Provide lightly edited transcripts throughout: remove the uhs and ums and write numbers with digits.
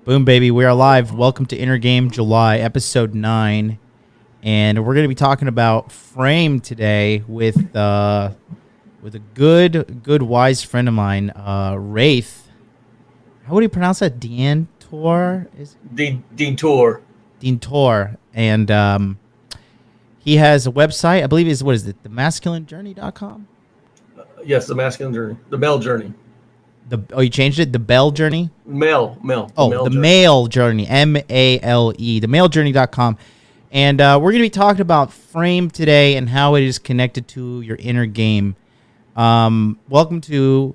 Boom, baby. We are live. Welcome to Inner Game July, episode 9. And we're going to be talking about frame today with a good, wise friend of mine, Raith. How would you pronounce that? Deantoir? Deantoir. Deantoir. And he has a website. I believe is what is it? The masculinejourney.com? Yes, the masculine journey. The male journey. You changed it? The Bell Journey? Male. The Male Journey. M-A-L-E. The malejourney.com. And we're going to be talking about frame today and how it is connected to your inner game. Welcome to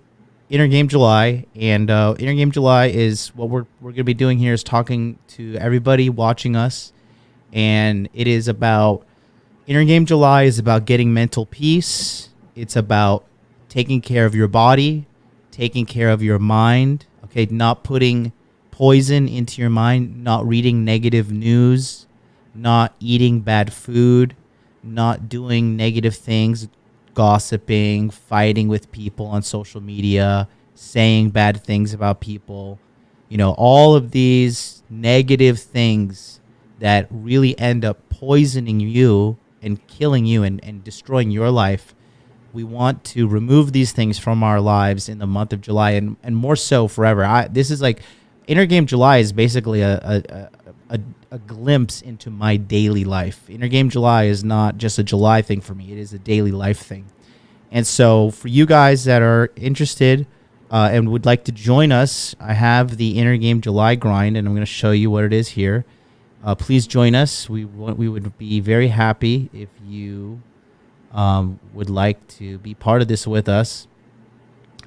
Inner Game July. And Inner Game July is what we're going to be doing here is talking to everybody watching us. And it is about Inner Game July is about getting mental peace. It's about taking care of your body, taking care of your mind, okay, not putting poison into your mind, not reading negative news, not eating bad food, not doing negative things, gossiping, fighting with people on social media, saying bad things about people. You know, all of these negative things that really end up poisoning you and killing you and destroying your life. We want to remove these things from our lives in the month of July and more so forever. This is like Inner Game July is basically a glimpse into my daily life. Inner Game July is not just a July thing for me. It is a daily life thing. And so for you guys that are interested and would like to join us, I have the Inner Game July grind, and I'm going to show you what it is here. Please join us. We would be very happy if you would like to be part of this with us.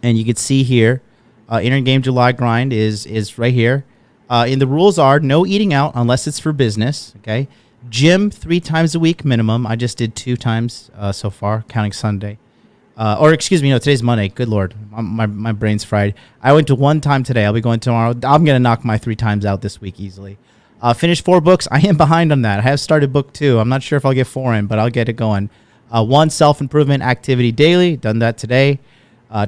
And you can see here, Inner Game July grind is right here. And the rules are no eating out unless it's for business. Okay, gym 3 times a week minimum. I just did 2 times so far, counting Sunday. Or excuse me, no, today's Monday. Good Lord, my brain's fried. I went to 1 time today. I'll be going tomorrow. I'm gonna knock my 3 times out this week easily. Finished 4 books. I am behind on that. I have started book 2. I'm not sure if I'll get 4 in, but I'll get it going. 1 self-improvement activity daily. Done that today.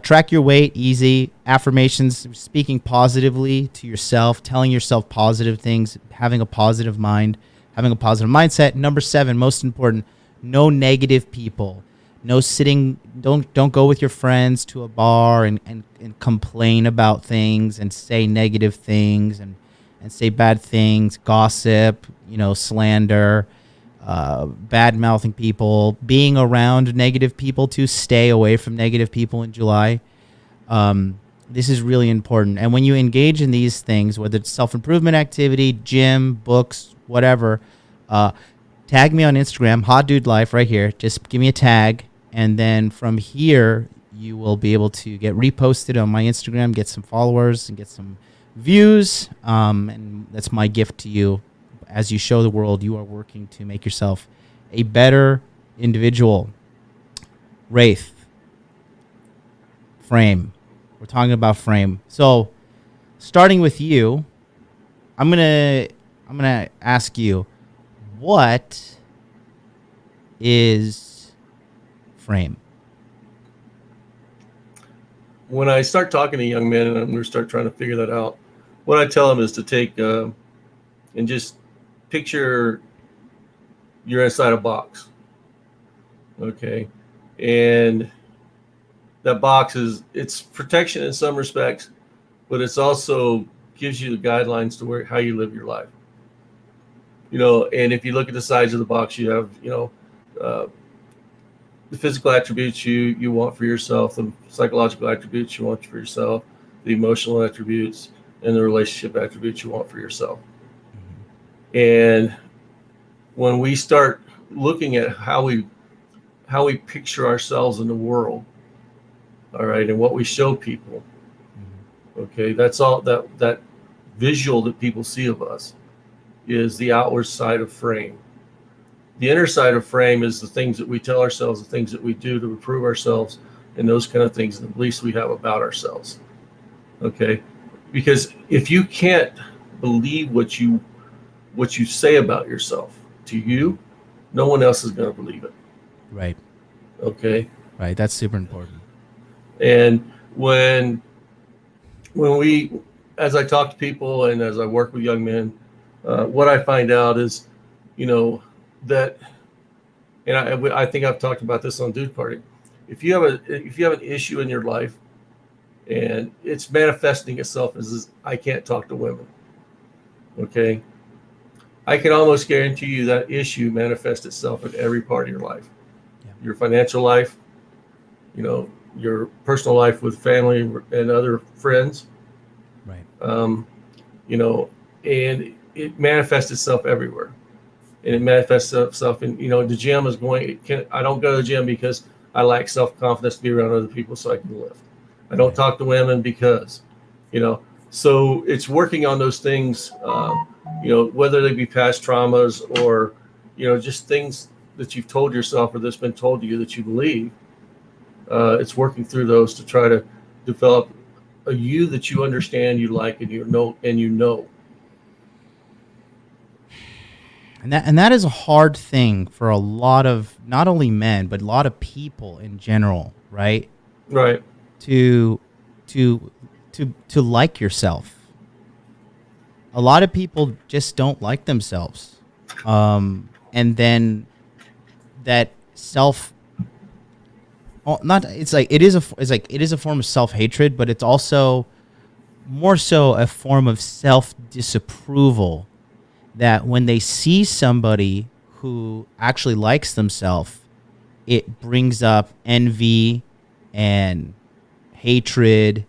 Track your weight. Easy. Affirmations. Speaking positively to yourself. Telling yourself positive things. Having a positive mind. Having a positive mindset. Number 7, most important. No negative people. No sitting. Don't go with your friends to a bar and complain about things and say negative things and say bad things. Gossip. Slander. Bad mouthing people, being around negative people, to stay away from negative people in July. This is really important. And when you engage in these things, whether it's self-improvement activity, gym, books, whatever, tag me on Instagram, Hot Dude Life right here. Just give me a tag. And then from here, you will be able to get reposted on my Instagram, get some followers and get some views. And that's my gift to you. As you show the world, you are working to make yourself a better individual. Raith. Frame. We're talking about frame. So, starting with you, I'm gonna ask you, what is frame? When I start talking to young men and I'm going to start trying to figure that out, what I tell them is to take and just picture you're inside a box, okay, and that box it's protection in some respects, but it's also gives you the guidelines to how you live your life. And if you look at the sides of the box, you have the physical attributes you want for yourself, the psychological attributes you want for yourself, the emotional attributes, and the relationship attributes you want for yourself. And when we start looking at how we picture ourselves in the world, all right, and what we show people, okay, that's all that visual that people see of us is the outward side of frame. The inner side of frame is the things that we tell ourselves, the things that we do to improve ourselves, and those kind of things, and the beliefs we have about ourselves. Okay, because if you can't believe what you say about yourself to you, no one else is going to believe it. Right. Okay. Right. That's super important. And when we as I talk to people and as I work with young men, what I find out is, that, and I think I've talked about this on Dude Party. If you have an issue in your life and it's manifesting itself as I can't talk to women, okay, I can almost guarantee you that issue manifests itself in every part of your life. Yeah. Your financial life, your personal life with family and other friends, right? And it manifests itself everywhere, and it manifests itself in the gym is going. I don't go to the gym because I lack self-confidence to be around other people so I can lift. I don't talk to women because, so it's working on those things. Whether they be past traumas or, just things that you've told yourself or that's been told to you that you believe. It's working through those to try to develop a you that you understand, you like, and you know. And that is a hard thing for a lot of not only men but a lot of people in general, right? Right. To like yourself. A lot of people just don't like themselves, and then that self. It is a form of self-hatred, but it's also more so a form of self-disapproval. That when they see somebody who actually likes themselves, it brings up envy and hatred,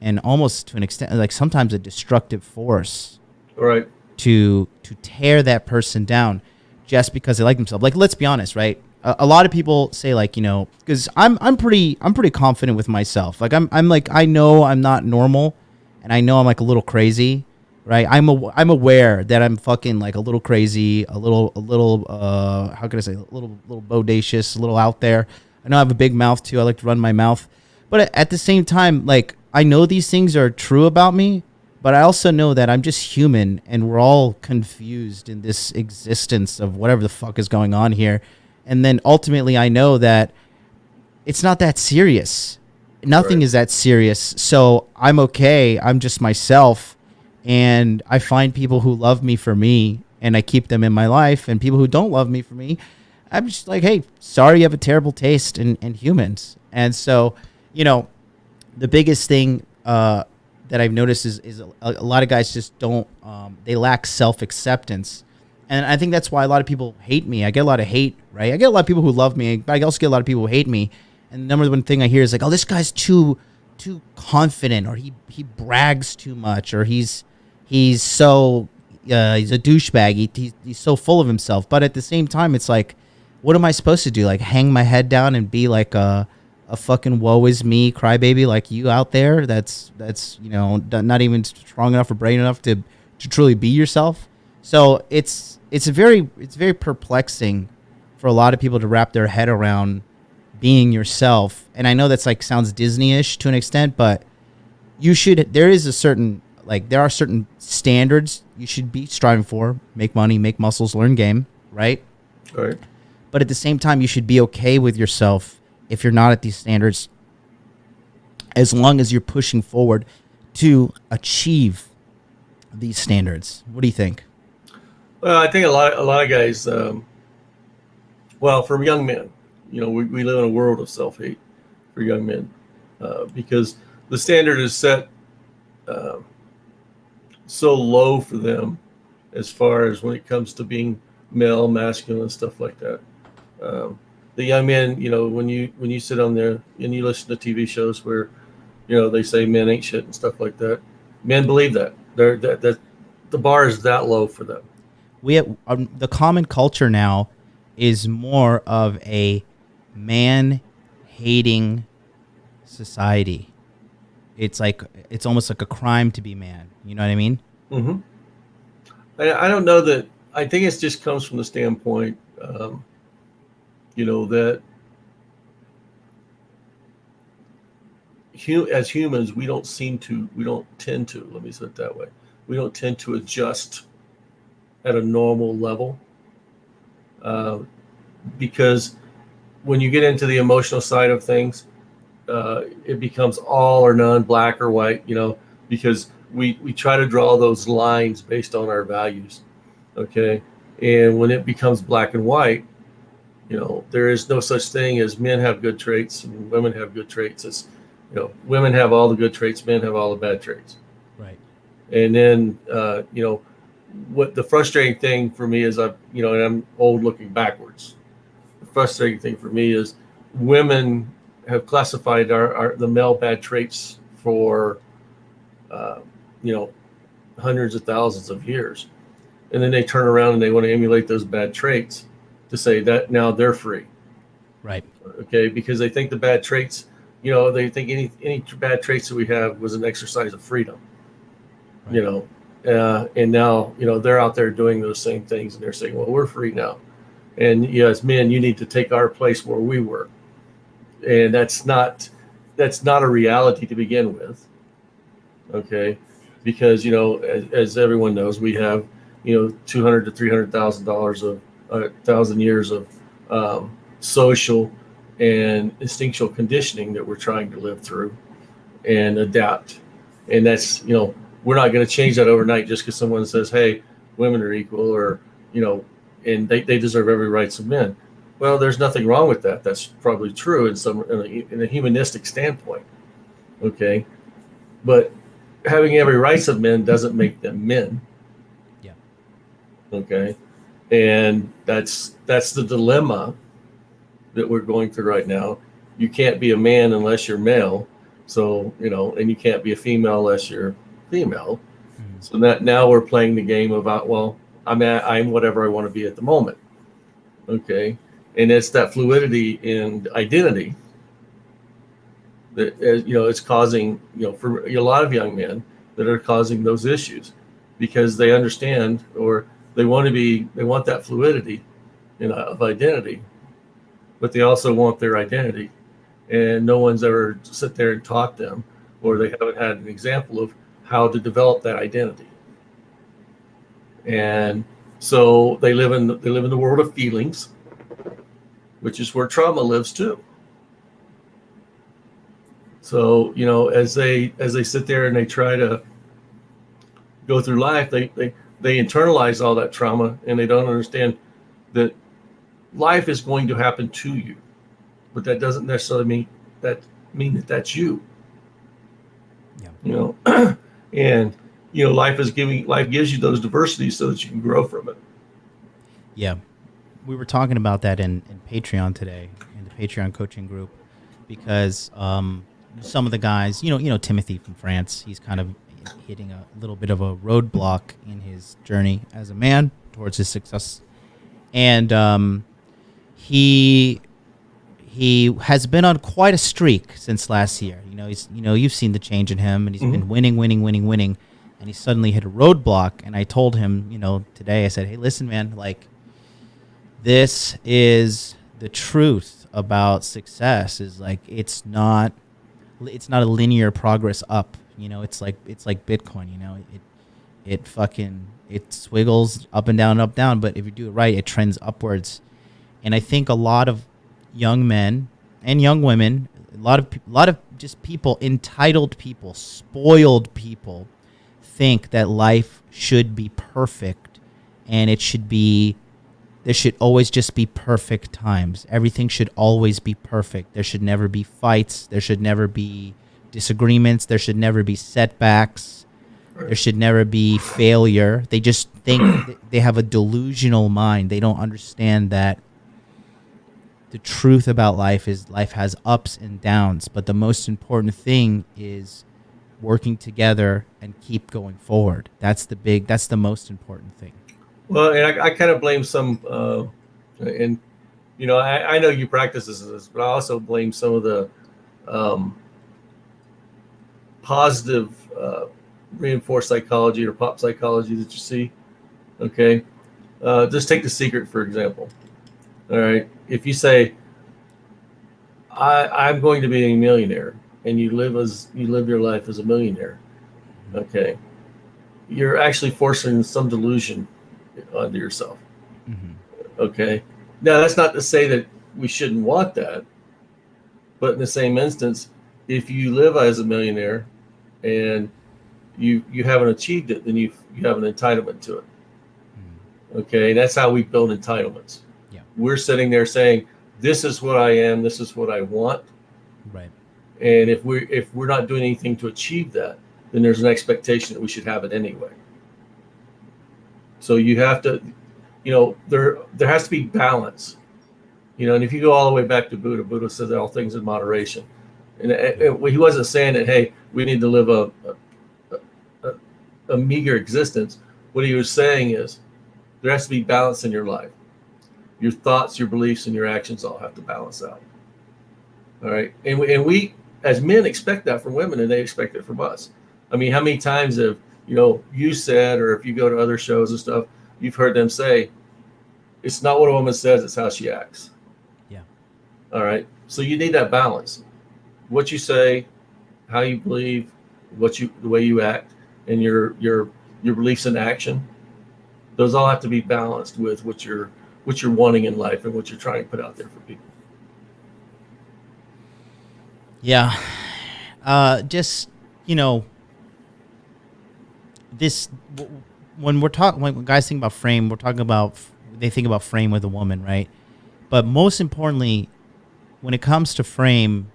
and almost to an extent, like sometimes a destructive force. Right. To tear that person down just because they like themselves. Like, let's be honest, right? A lot of people say, like, because I'm pretty confident with myself. Like I'm like, I know I'm not normal, and I know I'm like a little crazy, right? I'm aware that I'm fucking like a little crazy, a little how can I say, a little bodacious, a little out there. I know I have a big mouth too. I like to run my mouth, but at the same time, like, I know these things are true about me. But I also know that I'm just human, and we're all confused in this existence of whatever the fuck is going on here. And then ultimately I know that it's not that serious. Nothing Right. is that serious. So I'm okay. I'm just myself. And I find people who love me for me, and I keep them in my life. And people who don't love me for me, I'm just like, hey, sorry you have a terrible taste in humans. And so, the biggest thing that I've noticed is a lot of guys just don't, they lack self-acceptance. And I think that's why a lot of people hate me. I get a lot of hate, right? I get a lot of people who love me, but I also get a lot of people who hate me. And the number one thing I hear is like, oh, this guy's too confident, or he brags too much, or he's so, he's a douchebag. He's so full of himself. But at the same time, it's like, what am I supposed to do? Like, hang my head down and be like a fucking woe is me crybaby like you out there that's not even strong enough or brave enough to truly be yourself. So it's very perplexing for a lot of people to wrap their head around being yourself. And I know that's like sounds Disney-ish to an extent, but there are certain standards you should be striving for: make money, make muscles, learn game, right? Right. But at the same time, you should be okay with yourself if you're not at these standards, as long as you're pushing forward to achieve these standards. What do you think? Well, I think a lot of guys, for young men, we live in a world of self-hate for young men, because the standard is set so low for them as far as when it comes to being male, masculine, and stuff like that. The young men, when you sit on there and you listen to TV shows where, they say men ain't shit and stuff like that, men believe that. That the bar is that low for them. We have, the common culture now is more of a man-hating society. It's almost like a crime to be man. You know what I mean? Mm-hmm. I don't know that. I think it just comes from the standpoint, that as humans, we don't tend to, let me say it that way. We don't tend to adjust at a normal level, because when you get into the emotional side of things, it becomes all or none, black or white, because we try to draw those lines based on our values. Okay. And when it becomes black and white, there is no such thing as men have good traits and women have good traits. It's, women have all the good traits, men have all the bad traits. Right. And then, what the frustrating thing for me is, and I'm old looking backwards. The frustrating thing for me is women have classified the male bad traits for, hundreds of thousands of years. And then they turn around and they want to emulate those bad traits to say that now they're free. Right. Okay. Because they think the bad traits, they think any bad traits that we have was an exercise of freedom, Right. And now, they're out there doing those same things and they're saying, well, we're free now. And as men, you need to take our place where we were. And that's not a reality to begin with. Okay. Because, as everyone knows, we have, $200,000 to $300,000 of 1,000 years of social and instinctual conditioning that we're trying to live through and adapt. And that's, we're not going to change that overnight just because someone says, hey, women are equal, or, and they deserve every rights of men. Well, there's nothing wrong with that. That's probably true in a humanistic standpoint. Okay. But having every rights of men doesn't make them men. Yeah. Okay. And that's the dilemma that we're going through right now. You can't be a man unless you're male. So, and you can't be a female unless you're female. Mm-hmm. So that now we're playing the game about, well, I'm whatever I want to be at the moment. Okay. And it's that fluidity in identity that, it's causing, for a lot of young men that are causing those issues, because they understand, or they want that fluidity of identity, but they also want their identity. And no one's ever sit there and taught them, or they haven't had an example of how to develop that identity. And so they live in the world of feelings, which is where trauma lives too. So, as they sit there and they try to go through life, they internalize all that trauma, and they don't understand that life is going to happen to you, but that doesn't necessarily mean that that's you. Yeah. And life gives you those diversities so that you can grow from it. Yeah. We were talking about that in Patreon today, in the Patreon coaching group, because some of the guys, Timothy from France, he's kind of hitting a little bit of a roadblock in his journey as a man towards his success. And he has been on quite a streak since last year. You've seen the change in him, and he's been winning, and he suddenly hit a roadblock. And I told him, today, I said, hey, listen, man, like, this is the truth about success, is like, it's not a linear progress up. It's like Bitcoin, it swiggles up and down, but if you do it right, it trends upwards. And I think a lot of young men and young women, a lot of just people, entitled people, spoiled people, think that life should be perfect, and there should always just be perfect times. Everything should always be perfect. There should never be fights. There should never be disagreements. There should never be setbacks. There should never be failure. They just think they have a delusional mind. They don't understand that the truth about life is life has ups and downs, but the most important thing is working together and keep going forward. That's the most important thing. Well, and I kind of blame some, and I know you practice this, but I also blame some of the positive reinforced psychology or pop psychology that you see. Okay, just take The Secret, for example. All right, if you say, I'm going to be a millionaire, and you live your life as a millionaire, okay, you're actually forcing some delusion onto yourself. Okay, now that's not to say that we shouldn't want that, but in the same instance, if you live as a millionaire and you haven't achieved it, then you have an entitlement to it. Okay, and that's how we build entitlements. Yeah. We're sitting there saying, this is what I am, this is what I want. Right. And if we're not doing anything to achieve that, then there's an expectation that we should have it anyway. So you have to, there has to be balance. And if you go all the way back to Buddha says that all things in moderation. And he wasn't saying that, hey, we need to live a meager existence. What he was saying is there has to be balance in your life. Your thoughts, your beliefs, and your actions all have to balance out. All right. And we as men expect that from women, and they expect it from us. I mean, how many times have, you said, or if you go to other shows and stuff, you've heard them say, it's not what a woman says, it's how she acts. Yeah. All right. So you need that balance. What you say, how you believe, the way you act, and your beliefs and action, those all have to be balanced with what you're wanting in life and what you're trying to put out there for people. Yeah. Just, this, when guys think about frame, they think about frame with a woman, right? But most importantly, when it comes to frame,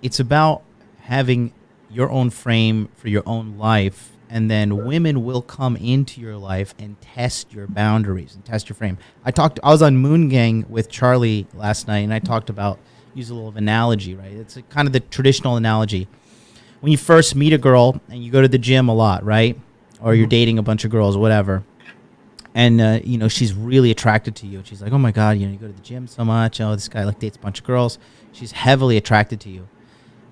it's about having your own frame for your own life, and then women will come into your life and test your boundaries and test your frame. I was on Moon Gang with Charlie last night, and I talked about, use a little analogy, right? It's kind of the traditional analogy. When you first meet a girl and you go to the gym a lot, right? Or you're dating a bunch of girls, whatever. And, she's really attracted to you. She's like, oh my God, you go to the gym so much. Oh, this guy dates a bunch of girls. She's heavily attracted to you.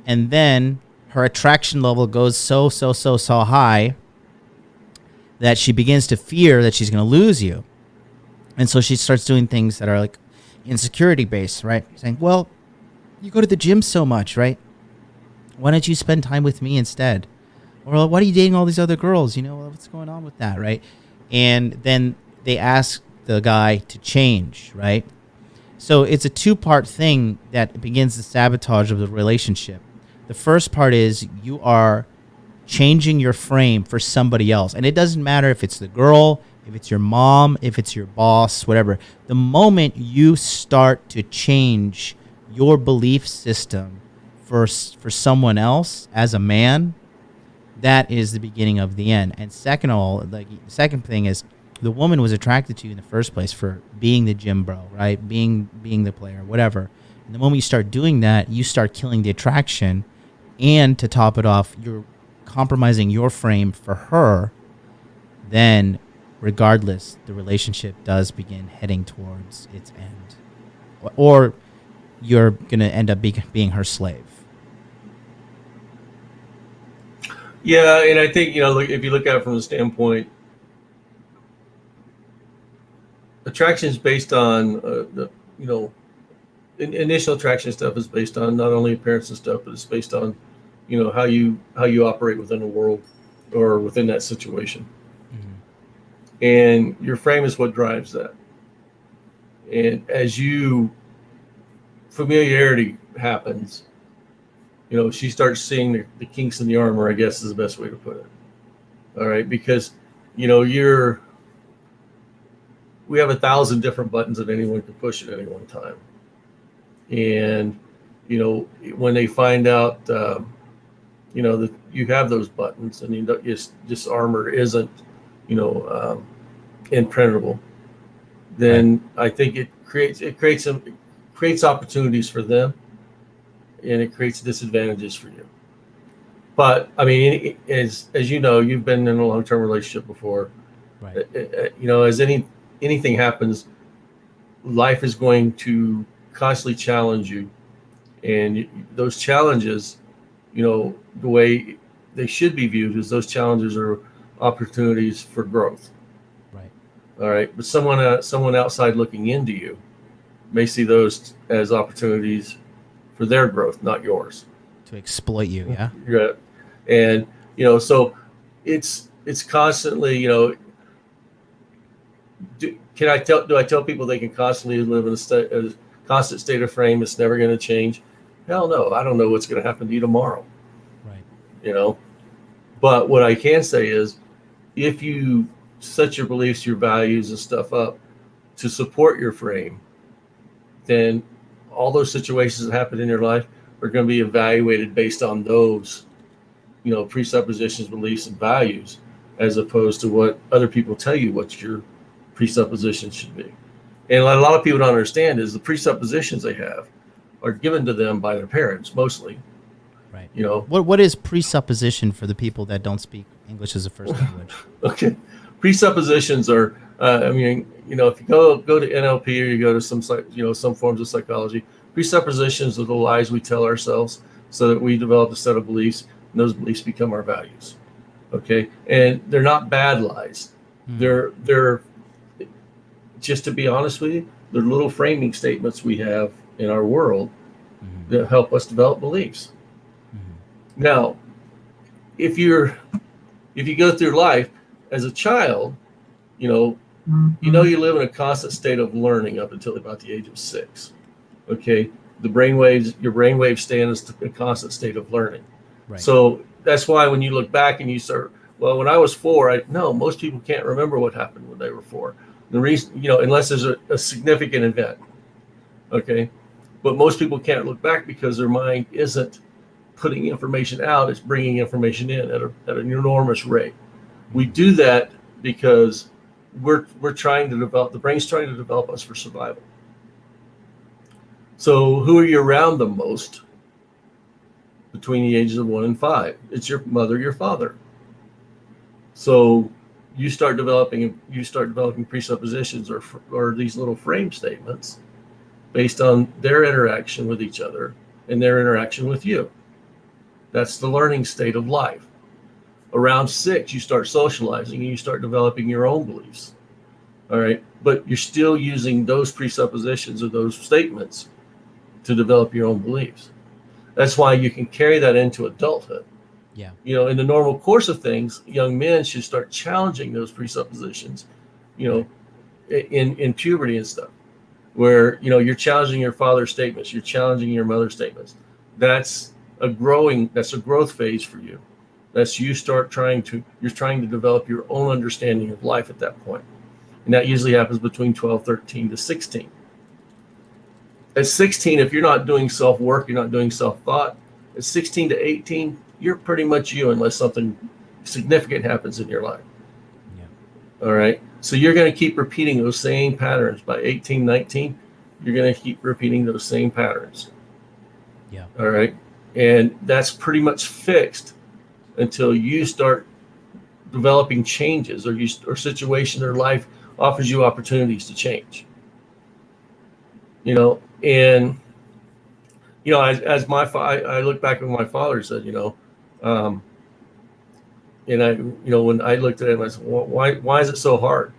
And then her attraction level goes so high that she begins to fear that she's going to lose you. And so she starts doing things that are like insecurity based, right? Saying, well, you go to the gym so much, right? Why don't you spend time with me instead? Or why are you dating all these other girls? What's going on with that, right? And then they ask the guy to change, right? So it's a two-part thing that begins the sabotage of the relationship. The first part is you are changing your frame for somebody else. And it doesn't matter if it's the girl, if it's your mom, if it's your boss, whatever. The moment you start to change your belief system for someone else as a man, that is the beginning of the end. And second of all, the second thing is the woman was attracted to you in the first place for being the gym bro, right? Being the player, whatever. And the moment you start doing that, you start killing the attraction. And to top it off, you're compromising your frame for her. Then, regardless, the relationship does begin heading towards its end. Or you're going to end up being her slave. Yeah, and I think, if you look at it from the standpoint, attraction is based on, initial attraction stuff is based on not only appearance and stuff, but it's based on, how you operate within the world or within that situation. Mm-hmm. And your frame is what drives that. And as familiarity happens, she starts seeing the kinks in the armor, I guess is the best way to put it. All right. Because, we have 1,000 different buttons that anyone can push at any one time. And, when they find out, that you have those buttons and this armor isn't, impenetrable, then I think it creates opportunities for them, and it creates disadvantages for you. But I mean, as you've been in a long-term relationship before, right? As anything happens, life is going to constantly challenge you, and those challenges, the way they should be viewed is those challenges are opportunities for growth. Right. All right. But someone outside looking into you may see those as opportunities for their growth, not yours. To exploit you, yeah. Yeah. And so it's constantly, do I tell people they can constantly live in a constant state of frame? It's never going to change. Hell no, I don't know what's going to happen to you tomorrow. Right. You know, but what I can say is, if you set your beliefs, your values, and stuff up to support your frame, then all those situations that happen in your life are going to be evaluated based on those, presuppositions, beliefs, and values, as opposed to what other people tell you what your presuppositions should be. And what a lot of people don't understand is the presuppositions they have are given to them by their parents mostly. Right. You know, What is presupposition for the people that don't speak English as a first language? okay, presuppositions are. If you go to NLP or you go to some forms of psychology, presuppositions are the lies we tell ourselves so that we develop a set of beliefs, and those beliefs become our values. Okay, and they're not bad lies. They're just, to be honest with you, they're little framing statements we have in our world that help us develop beliefs. Now, if you go through life as a child, you live in a constant state of learning up until about the age of 6. Okay, your brainwaves stay in a constant state of learning. Right. So that's why when you look back and you start, well, when I was 4, most people can't remember what happened when they were 4. The reason, unless there's a significant event. Okay, but most people can't look back because their mind isn't putting information out; it's bringing information in at an enormous rate. We do that because we're trying to develop, the brain's trying to develop us for survival. So who are you around the most between the ages of 1 and 5? It's your mother, your father. So you start developing presuppositions or these little frame statements based on their interaction with each other and their interaction with you. That's the learning state of life. Around 6, you start socializing and you start developing your own beliefs. All right. But you're still using those presuppositions or those statements to develop your own beliefs. That's why you can carry that into adulthood. Yeah. In the normal course of things, young men should start challenging those presuppositions, in puberty and stuff, where, you're challenging your father's statements, you're challenging your mother's statements. That's a growth phase for you. That's you're trying to develop your own understanding of life at that point. And that usually happens between 13 to 16. At 16, if you're not doing self-work, you're not doing self-thought, at 16 to 18, you're pretty much you unless something significant happens in your life. Yeah. All right. So you're going to keep repeating those same patterns. By 18, 19, you're going to keep repeating those same patterns. Yeah. All right. And that's pretty much fixed until you start developing changes or situation or life offers you opportunities to change. And as I look back at what my father said, and when I looked at him, I said, well, why is it so hard?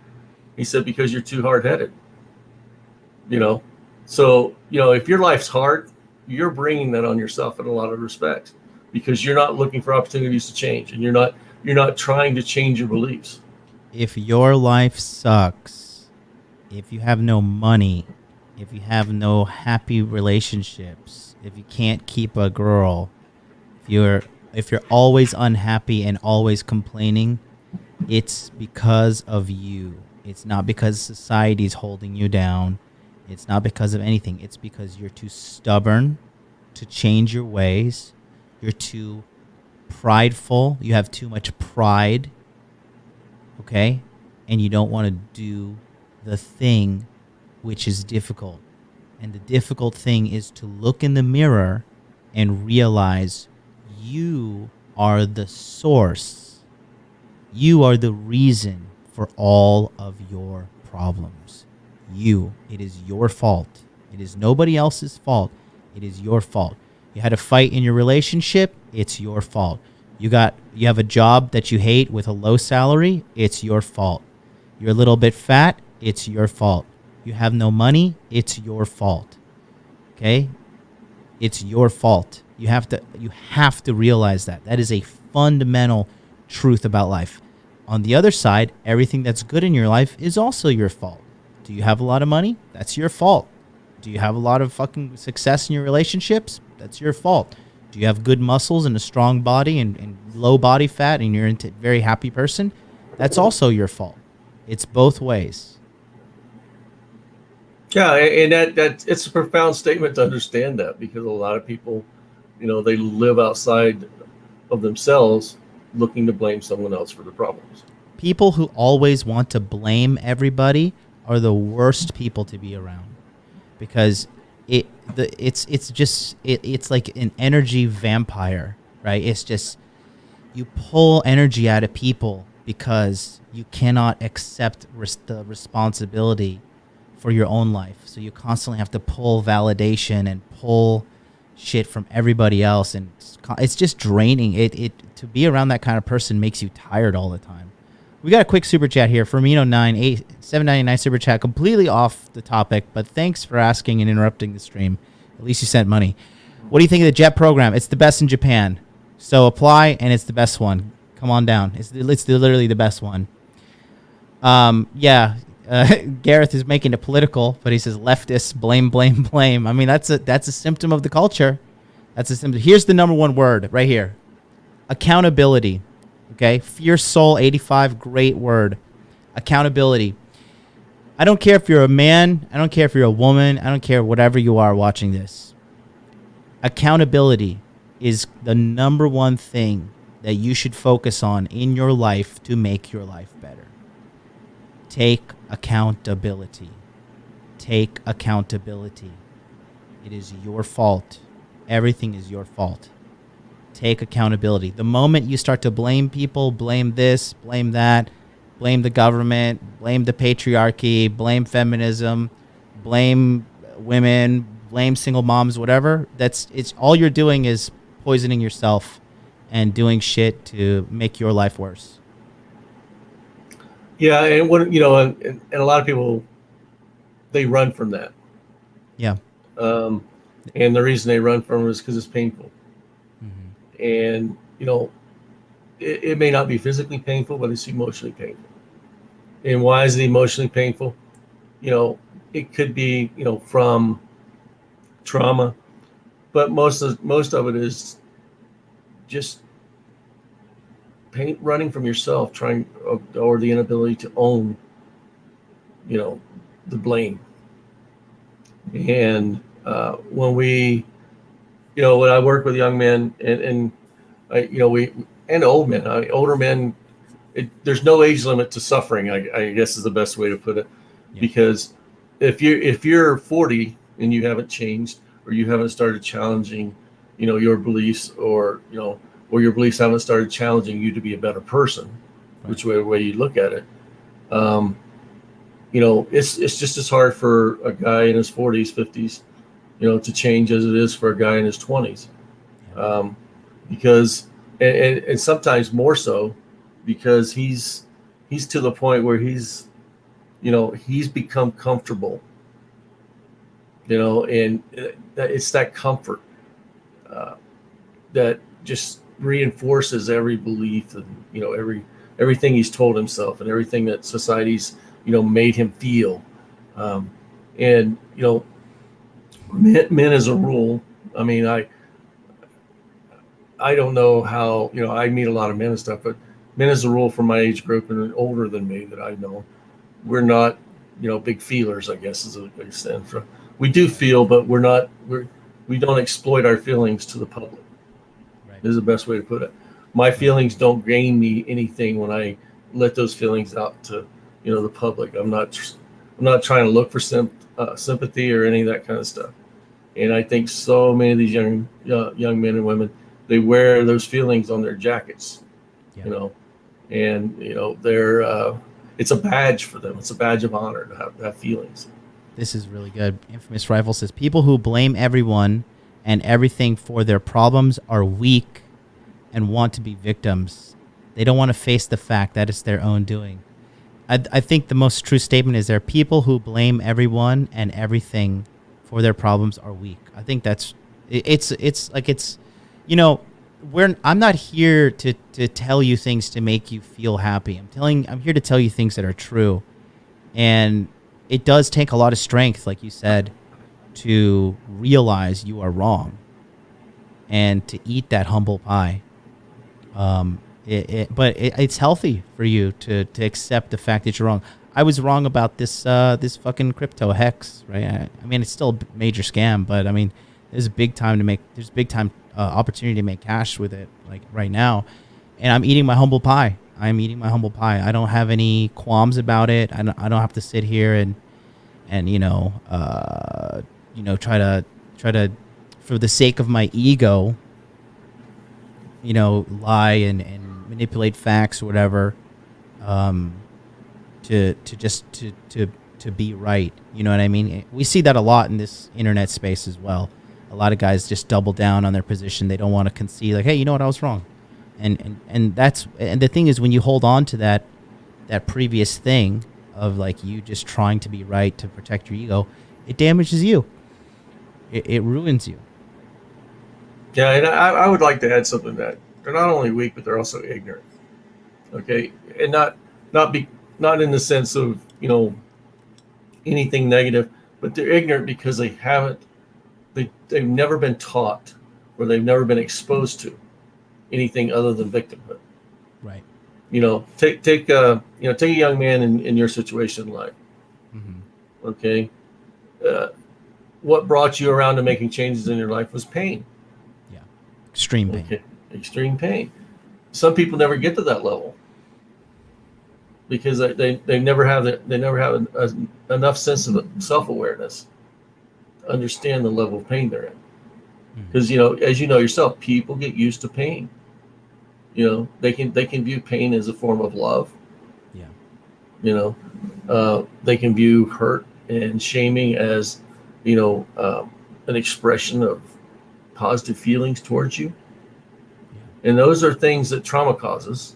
He said, because you're too hard-headed. So if your life's hard, you're bringing that on yourself in a lot of respects, because you're not looking for opportunities to change, and you're not trying to change your beliefs. If your life sucks, if you have no money, if you have no happy relationships, if you can't keep a girl, if you're always unhappy and always complaining, it's because of you. It's not because society's holding you down. It's not because of anything. It's because you're too stubborn to change your ways. You're too prideful. You have too much pride. Okay? And you don't want to do the thing which is difficult. And the difficult thing is to look in the mirror and realize you are the source. You are the reason for all of your problems. It is your fault. It is nobody else's fault. It is your fault. You had a fight in your relationship, it's your fault. You have a job that you hate with a low salary, it's your fault. You're a little bit fat, it's your fault. You have no money, it's your fault. Okay? It's your fault. You have to realize that. That is a fundamental truth about life. On the other side, everything that's good in your life is also your fault. Do you have a lot of money? That's your fault. Do you have a lot of fucking success in your relationships? That's your fault. Do you have good muscles and a strong body and low body fat and you're a very happy person? That's also your fault. It's both ways. Yeah, and that it's a profound statement to understand that, because a lot of people, they live outside of themselves looking to blame someone else for the problems. People who always want to blame everybody are the worst people to be around, because it's like an energy vampire, right? It's just, you pull energy out of people because you cannot accept the responsibility for your own life. So you constantly have to pull validation and pull shit from everybody else, and it's just draining. It to be around that kind of person makes you tired all the time. We got a quick super chat here. Firmino9 799 super chat, completely off the topic, but thanks for asking and interrupting the stream. At least you sent money. What do you think of the JET program? It's the best in Japan. So apply, and it's the best one. Come on down. It's literally the best one. Gareth is making it political, but he says leftists blame, blame, blame. I mean, that's a symptom of the culture. That's a symptom. Here's the number one word right here: accountability. Okay, Fierce Soul 85, great word. Accountability. I don't care if you're a man. I don't care if you're a woman. I don't care whatever you are watching this. Accountability is the number one thing that you should focus on in your life to make your life better. Take accountability. Take accountability. It is your fault. Everything is your fault. Take accountability. The moment you start to blame people, blame this, blame that, blame the government, blame the patriarchy, blame feminism, blame women, blame single moms, whatever, it's all you're doing is poisoning yourself and doing shit to make your life worse. Yeah, and what and a lot of people, they run from that. Yeah. And the reason they run from it is because it's painful. Mm-hmm. And it may not be physically painful, but it's emotionally painful. And why is it emotionally painful? It could be from trauma, but most of it is just running from yourself, or the inability to own, the blame. And when when I work with young men and old men, older men, there's no age limit to suffering, I guess is the best way to put it. Yeah. Because if you're 40 and you haven't changed, or you haven't started challenging, your beliefs, or your beliefs haven't started challenging you to be a better person, right, whichever way you look at it, it's just as hard for a guy in his 40s, 50s, to change as it is for a guy in his 20s, because and sometimes more so, because he's to the point where he's become comfortable, and it's that comfort that just reinforces every belief and everything he's told himself and everything that society's made him feel, and men as a rule. I mean, I don't know how, I meet a lot of men and stuff, but men as a rule from my age group and older than me that I know, we're not big feelers, I guess is a good sense. We do feel, but we don't exploit our feelings to the public. Right. Is the best way to put it. My feelings don't gain me anything when I let those feelings out to the public. I'm not trying to look for sympathy or any of that kind of stuff. And I think so many of these young men and women, they wear those feelings on their jackets, and they're it's a badge for them. It's a badge of honor to have feelings. This is really good. Infamous Rifle says, people who blame everyone and everything for their problems are weak and want to be victims. They don't want to face the fact that it's their own doing. I think the most true statement is there are people who blame everyone and everything for their problems are weak. I think that's I'm not here to tell you things to make you feel happy. I'm here to tell you things that are true. And it does take a lot of strength, like you said, to realize you are wrong. and to eat that humble pie. But it's healthy for you to accept the fact that you're wrong. I was wrong about this fucking crypto hex, right? I mean, it's still a major scam, but I mean, there's big time opportunity to make cash with it, like right now. And I'm eating my humble pie. I don't have any qualms about it. I don't have to sit here and try to for the sake of my ego, lie and manipulate facts or whatever, to be right. You know what I mean? We see that a lot in this internet space as well. A lot of guys just double down on their position. They don't want to concede, like, hey, you know what, I was wrong. And the thing is, when you hold on to that previous thing of like you just trying to be right to protect your ego, it damages you. It ruins you. Yeah, and I would like to add something that they're not only weak, but they're also ignorant. Okay, and not in the sense of anything negative, but they're ignorant because they've never been taught or they've never been exposed to anything other than victimhood. Right. Take a young man in your situation in life. Mm-hmm. Okay. What brought you around to making changes in your life was pain. Yeah. Extreme pain. Okay. Extreme pain. Some people never get to that level because they never have enough sense of self-awareness to understand the level of pain they're in. Because as you know yourself, people get used to pain. They can view pain as a form of love. Yeah. They can view hurt and shaming as an expression of positive feelings towards you. Yeah. And those are things that trauma causes.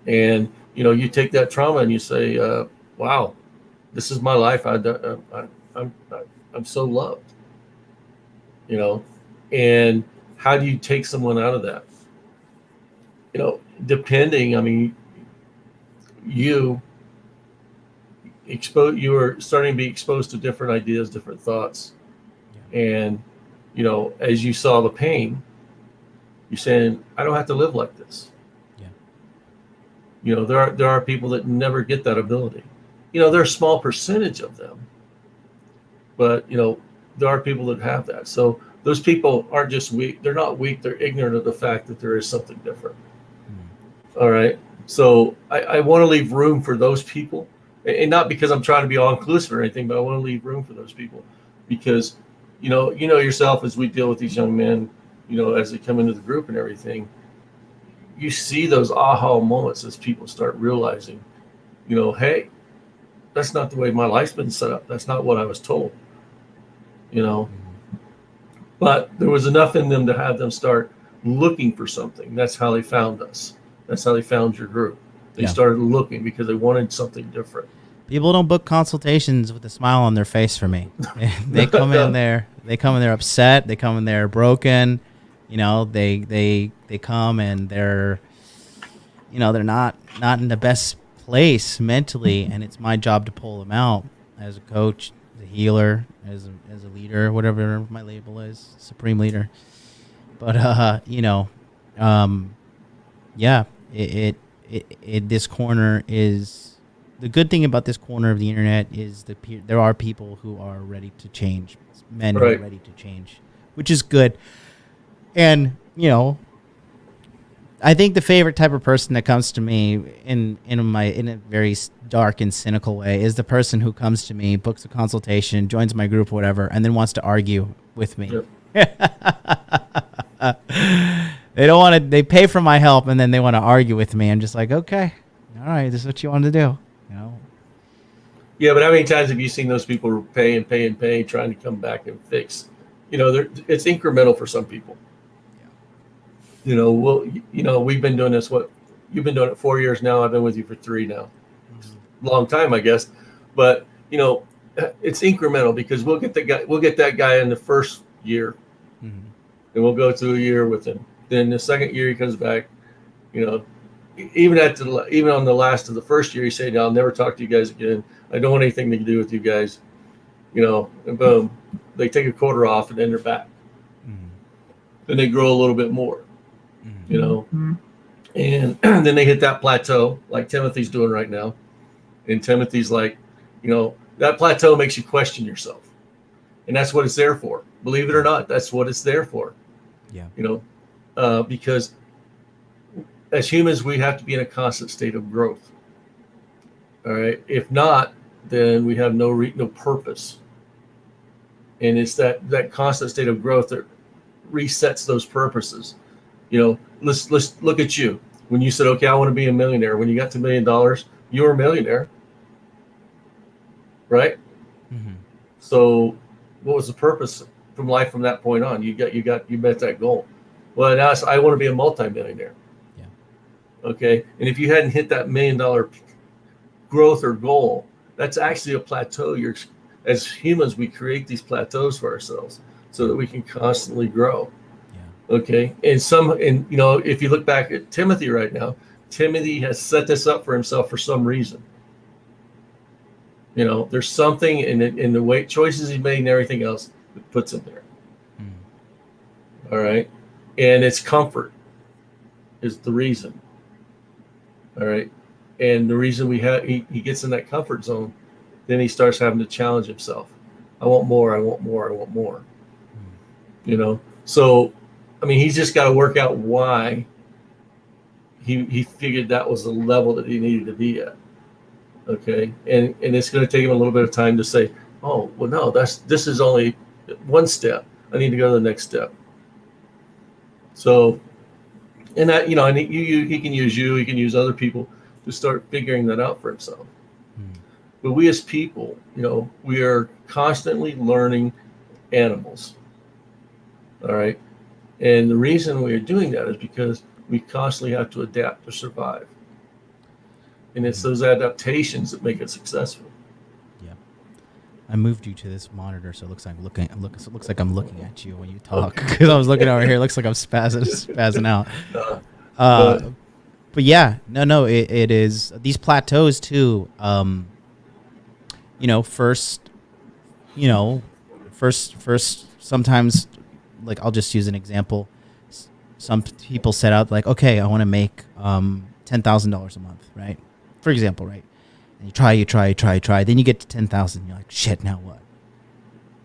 And you take that trauma and you say, "Wow, this is my life. I'm so loved." And how do you take someone out of that? Depending, I mean, you are starting to be exposed to different ideas, different thoughts. Yeah. And, as you saw the pain, you're saying, I don't have to live like this. Yeah. There are people that never get that ability. They're a small percentage of them, but, there are people that have that. So those people aren't just weak. They're not weak. They're ignorant of the fact that there is something different. All right. So I want to leave room for those people, and not because I'm trying to be all inclusive or anything, but I want to leave room for those people because, yourself, as we deal with these young men, as they come into the group and everything, you see those aha moments as people start realizing, hey, that's not the way my life's been set up. That's not what I was told, but there was enough in them to have them start looking for something. That's how they found us. That's how they found your group. They started looking because they wanted something different. People don't book consultations with a smile on their face for me. They come in there. They come in there upset. They come in there broken. They come and they're not in the best place mentally, and it's my job to pull them out as a coach, as a healer, as a leader, whatever my label is, supreme leader. But this corner is the good thing about this corner of the internet is there are people who are ready to change, men who are ready to change, which is good. And I think the favorite type of person that comes to me in a very dark and cynical way is the person who comes to me, books a consultation, joins my group or whatever, and then wants to argue with me. Yep. They don't want to. They pay for my help, and then they want to argue with me. I'm just like, okay, all right, this is what you want to do, Yeah, but how many times have you seen those people pay and pay and pay, trying to come back and fix? It's incremental for some people. Yeah. We've been doing this. You've been doing it 4 years now. I've been with you for 3 now. Mm-hmm. Long time, I guess. But it's incremental because we'll get that guy in the first year, mm-hmm. and we'll go through a year with him. Then the second year he comes back, even on the last of the first year, he said, "I'll never talk to you guys again. I don't want anything to do with you guys." And boom, they take a quarter off and then they're back. then they grow a little bit more, Mm-hmm. you know, and then they hit that plateau like Timothy's doing right now. And Timothy's like, you know, that plateau makes you question yourself. And that's what it's there for. Believe it or not, that's what it's there for. Yeah. You know, because as humans, we have to be in a constant state of growth. All right. If not, then we have no purpose. And it's that constant state of growth that resets those purposes. You know, let's look at you. When you said, okay, I want to be a millionaire. When you got to $1 million, you were a millionaire, right? Mm-hmm. So what was the purpose from life from that point on? You met that goal. Well, now I want to be a multimillionaire. Yeah. Okay. And if you hadn't hit that $1 million growth or goal, that's actually a plateau. As humans, we create these plateaus for ourselves so that we can constantly grow. Yeah. Okay. And you know, if you look back at Timothy right now, Timothy has set this up for himself for some reason. You know, there's something in the way choices he made and everything else that puts him there. Mm. All right. And it's comfort is the reason. All right. And the reason he gets in that comfort zone, then he starts having to challenge himself. I want more. I want more. I want more. Mm. You know, so, I mean, he's just got to work out why he figured that was the level that he needed to be at. Okay. And it's going to take him a little bit of time to say, oh, well, no, this is only one step. I need to go to the next step. So, and that, you know, he can use you, he can use other people to start figuring that out for himself. Mm. But we as people, you know, we are constantly learning animals. All right. And the reason we are doing that is because we constantly have to adapt to survive. And it's those adaptations that make it successful. Yeah. I moved you to this monitor, so it looks like it looks like I'm looking at you when you talk. Because I was looking over here, it looks like I'm spazzing out. But yeah, no, it is these plateaus too. You know, first, sometimes, like, I'll just use an example. Some people set out like, okay, I want to make $10,000 a month, right? For example, right? And you try. Then you get to 10,000. You're like, shit, now what?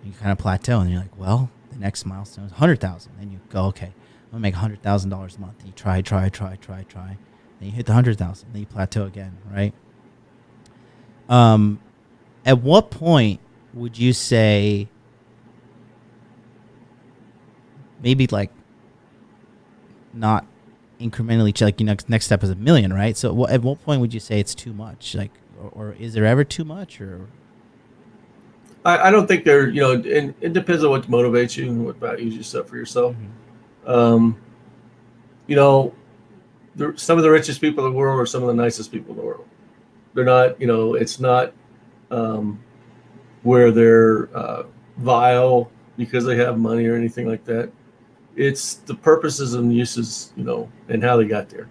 And you kind of plateau, and you're like, well, the next milestone is 100,000. Then you go, okay, I'm gonna make $100,000 a month. And you try. Then you hit the 100,000. Then you plateau again, right? At what point would you say maybe like not incrementally, like, you know, next step is $1 million, right? So at what point would you say it's too much? Like, or is there ever too much? Or I don't think there, you know, and it depends on what motivates you and what values you set for yourself. Mm-hmm. You know, some of the richest people in the world are some of the nicest people in the world. They're not, you know, it's not where they're vile because they have money or anything like that. It's the purposes and uses, you know, and how they got there.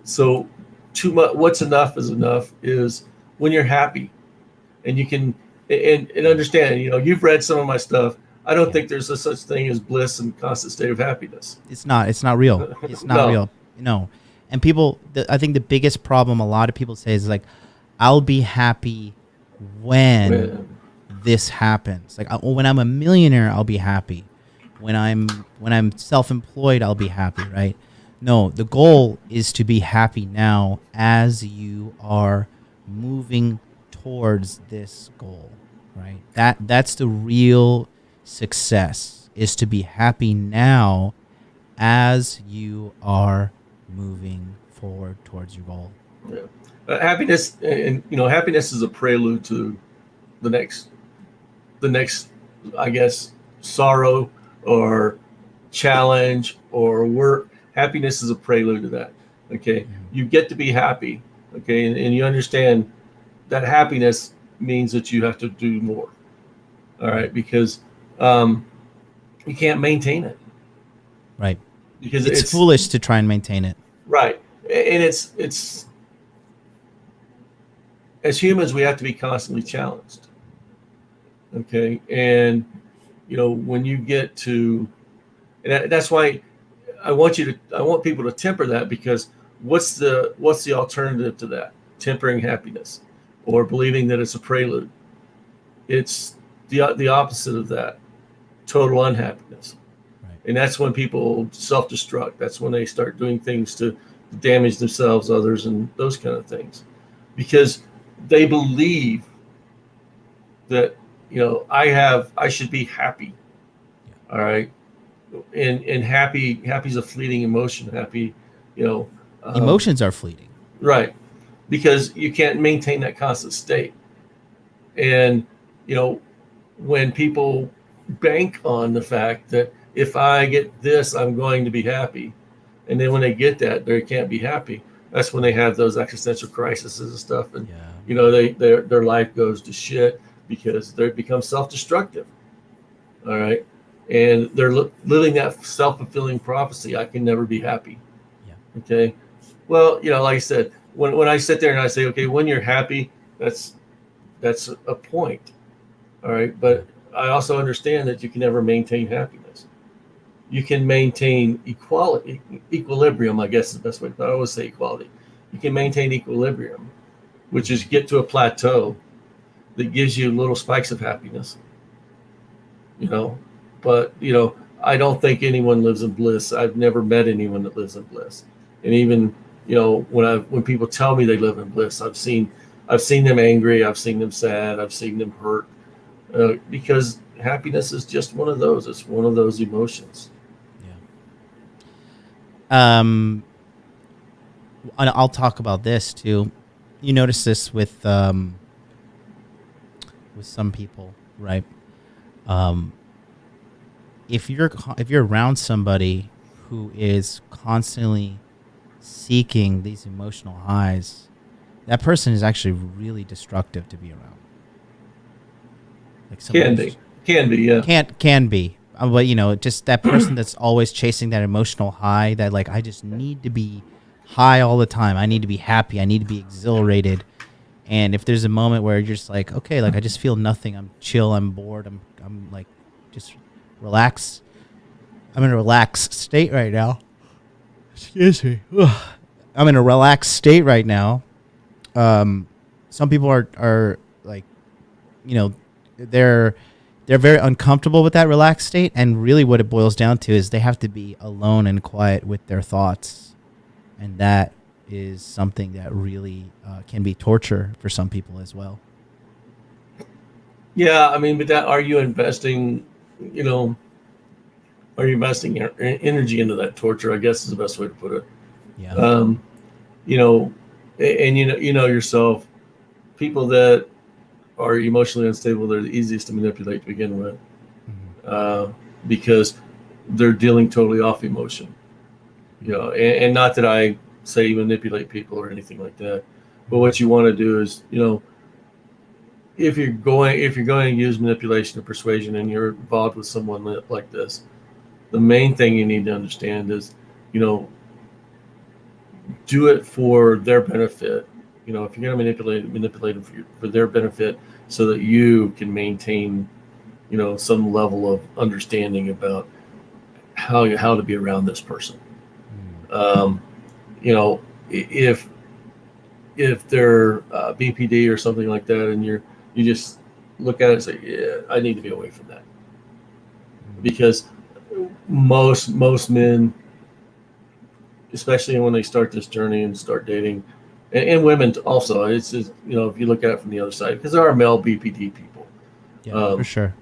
So too much, what's enough is enough is when you're happy and you can, and understand, you know, you've read some of my stuff. I don't think there's a such thing as bliss and constant state of happiness. It's not real. It's not real. No. And people, I think the biggest problem a lot of people say is like, I'll be happy when this happens. Like, when I'm a millionaire, I'll be happy. When I'm self-employed, I'll be happy, right? No, the goal is to be happy now as you are moving towards this goal, right? That's the real success, is to be happy now as you are moving forward towards your goal. Yeah. Happiness, and you know, happiness is a prelude to the next, I guess, sorrow or challenge or work. Happiness is a prelude to that. Okay. Mm-hmm. You get to be happy. Okay. And you understand that happiness means that you have to do more. All right. Because you can't maintain it. Right. Because it's foolish to try and maintain it. Right. And it's as humans, we have to be constantly challenged. Okay. And, you know, when you get to, And that's why I want people to temper that, because what's the alternative to that? Tempering happiness, or believing that it's a prelude. It's the opposite of that, total unhappiness. Right. And that's when people self-destruct. That's when they start doing things to damage themselves, others, and those kind of things, because they believe that, I should be happy. Yeah. All right. And happy's a fleeting emotion. Happy, emotions are fleeting. Right. Because you can't maintain that constant state. And, when people bank on the fact that if I get this, I'm going to be happy. And then when they get that, they can't be happy. That's when they have those existential crises and stuff. And, their life goes to shit because they become self-destructive. All right. And they're living that self-fulfilling prophecy. I can never be happy. Yeah. Okay. Well, like I said, when I sit there and I say, okay, when you're happy, that's a point. All right. But I also understand that you can never maintain happiness. You can maintain equilibrium, I guess is the best way. I always say equality. You can maintain equilibrium, which is get to a plateau that gives you little spikes of happiness. But, I don't think anyone lives in bliss. I've never met anyone that lives in bliss. And even, when people tell me they live in bliss, I've seen them angry. I've seen them sad. I've seen them hurt, because happiness is just one of those. It's one of those emotions. Yeah. And I'll talk about this too. You notice this with some people, right? If you're around somebody who is constantly seeking these emotional highs, that person is actually really destructive to be around. Like can be, yeah. Can be, but just that person that's always chasing that emotional high. That like, I just need to be high all the time. I need to be happy. I need to be exhilarated. And if there's a moment where you're just like, okay, like I just feel nothing. I'm chill. I'm bored. I'm like, just relax. I'm in a relaxed state right now. Excuse me. I'm in a relaxed state right now. Some people are like, they're very uncomfortable with that relaxed state, and really what it boils down to is they have to be alone and quiet with their thoughts, and that is something that really can be torture for some people as well. Yeah, I mean, but are you investing, your energy into that torture? I guess is the best way to put it. Yeah. And yourself, people that are emotionally unstable, they're the easiest to manipulate to begin with, because they're dealing totally off emotion. And not that I say manipulate people or anything like that, but what you want to do is, if you're going to use manipulation or persuasion and you're involved with someone like this, the main thing you need to understand is, do it for their benefit. If you're going to manipulate them for their benefit, so that you can maintain, some level of understanding about how to be around this person. If they're BPD or something like that, and you just look at it and say, yeah, I need to be away from that, because most men, especially when they start this journey and start dating, and women also, it's just, if you look at it from the other side, because there are male BPD people. Yeah, for sure.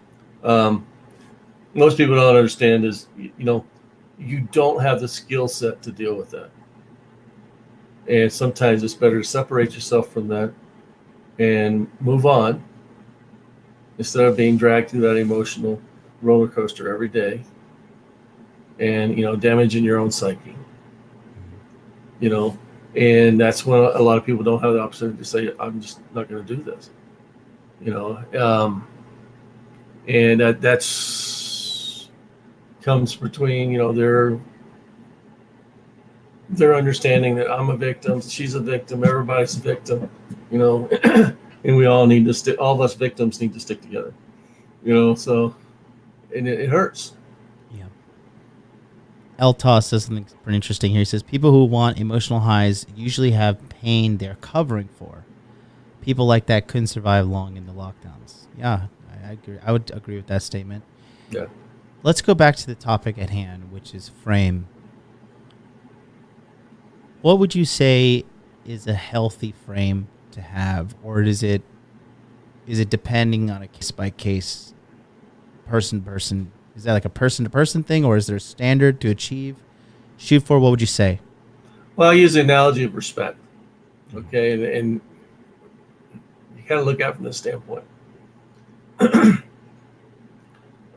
Most people don't understand is, you don't have the skill set to deal with that. And sometimes it's better to separate yourself from that and move on, instead of being dragged through that emotional roller coaster every day and, damaging your own psyche. And that's when a lot of people don't have the opportunity to say, I'm just not going to do this. And that's comes between, their understanding that I'm a victim, she's a victim, everybody's a victim, and we all need to stick. All of us victims need to stick together, so, and it hurts. Yeah. Eltos says something pretty interesting here. He says people who want emotional highs usually have pain they're covering for. People like that couldn't survive long in the lockdowns. Yeah, I agree. I would agree with that statement. Yeah. Let's go back to the topic at hand, which is frame. What would you say is a healthy frame to have, or is it depending on a case by case, person to person? Is that like a person to person thing, or is there a standard to shoot for? What would you say? Well, I use the analogy of respect. Okay, and you kind of look at it from this standpoint.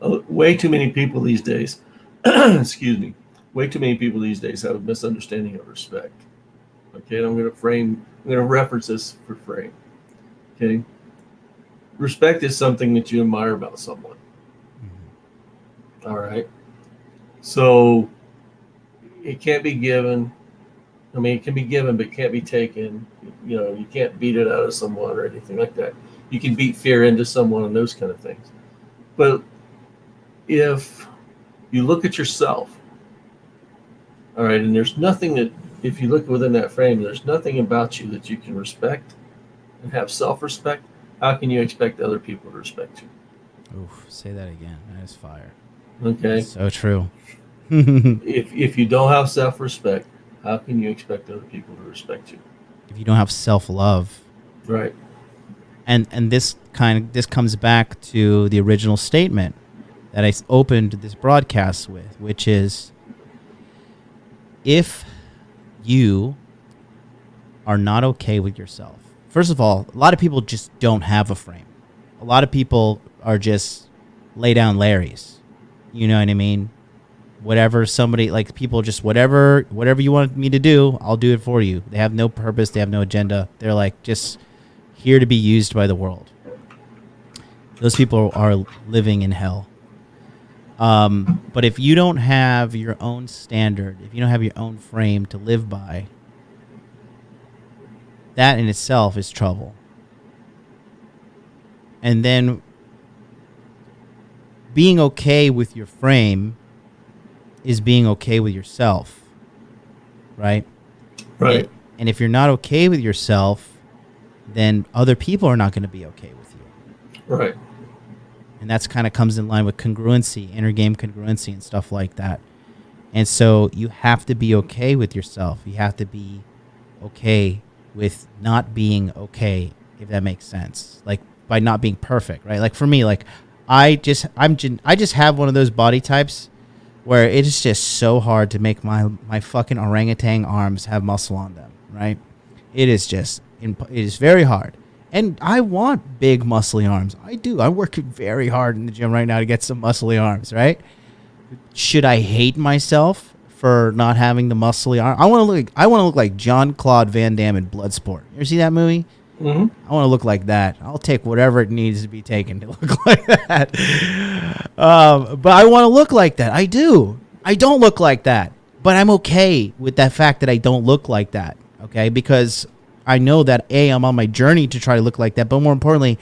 Way too many people these days, excuse me, way too many people these days have a misunderstanding of respect. Okay, and I'm going to reference this for frame. Okay, respect is something that you admire about someone. All right, so it can't be given. I mean, it can be given, but it can't be taken. You know, you can't beat it out of someone or anything like that. You can beat fear into someone and those kind of things. But if you look at yourself, all right, and there's nothing that, if you look within that frame, there's nothing about you that you can respect and have self-respect. How can you expect other people to respect you? Oof, say that again. That is fire. Okay. That's so true. If you don't have self-respect, how can you expect other people to respect you? If you don't have self-love. Right. And this comes back to the original statement that I opened this broadcast with, which is, if you are not okay with yourself, first of all, a lot of people just don't have a frame. A lot of people are just lay down Larrys. You know what I mean? Whatever somebody, like, people just whatever you want me to do, I'll do it for you. They have no purpose. They have no agenda. They're like just here to be used by the world. Those people are living in hell. But if you don't have your own standard, if you don't have your own frame to live by, that in itself is trouble. And then being okay with your frame is being okay with yourself, right? Right. And if you're not okay with yourself, then other people are not going to be okay with you. Right. And that's kind of comes in line with congruency, inner game congruency and stuff like that. And so you have to be okay with yourself. You have to be okay with not being okay, if that makes sense. Like, by not being perfect, right? Like, for me, like, I just have one of those body types where it is just so hard to make my fucking orangutan arms have muscle on them, right? It is very hard. And I want big muscly arms. I do. I'm working very hard in the gym right now to get some muscly arms, right? Should I hate myself for not having the muscly arm? I want to look like Jean-Claude Van Damme in Bloodsport. You ever see that movie? Mm-hmm. I want to look like that. I'll take whatever it needs to be taken to look like that. But I want to look like that. I do. I don't look like that. But I'm okay with that fact that I don't look like that. Okay? Because I know that, A, I'm on my journey to try to look like that. But more importantly,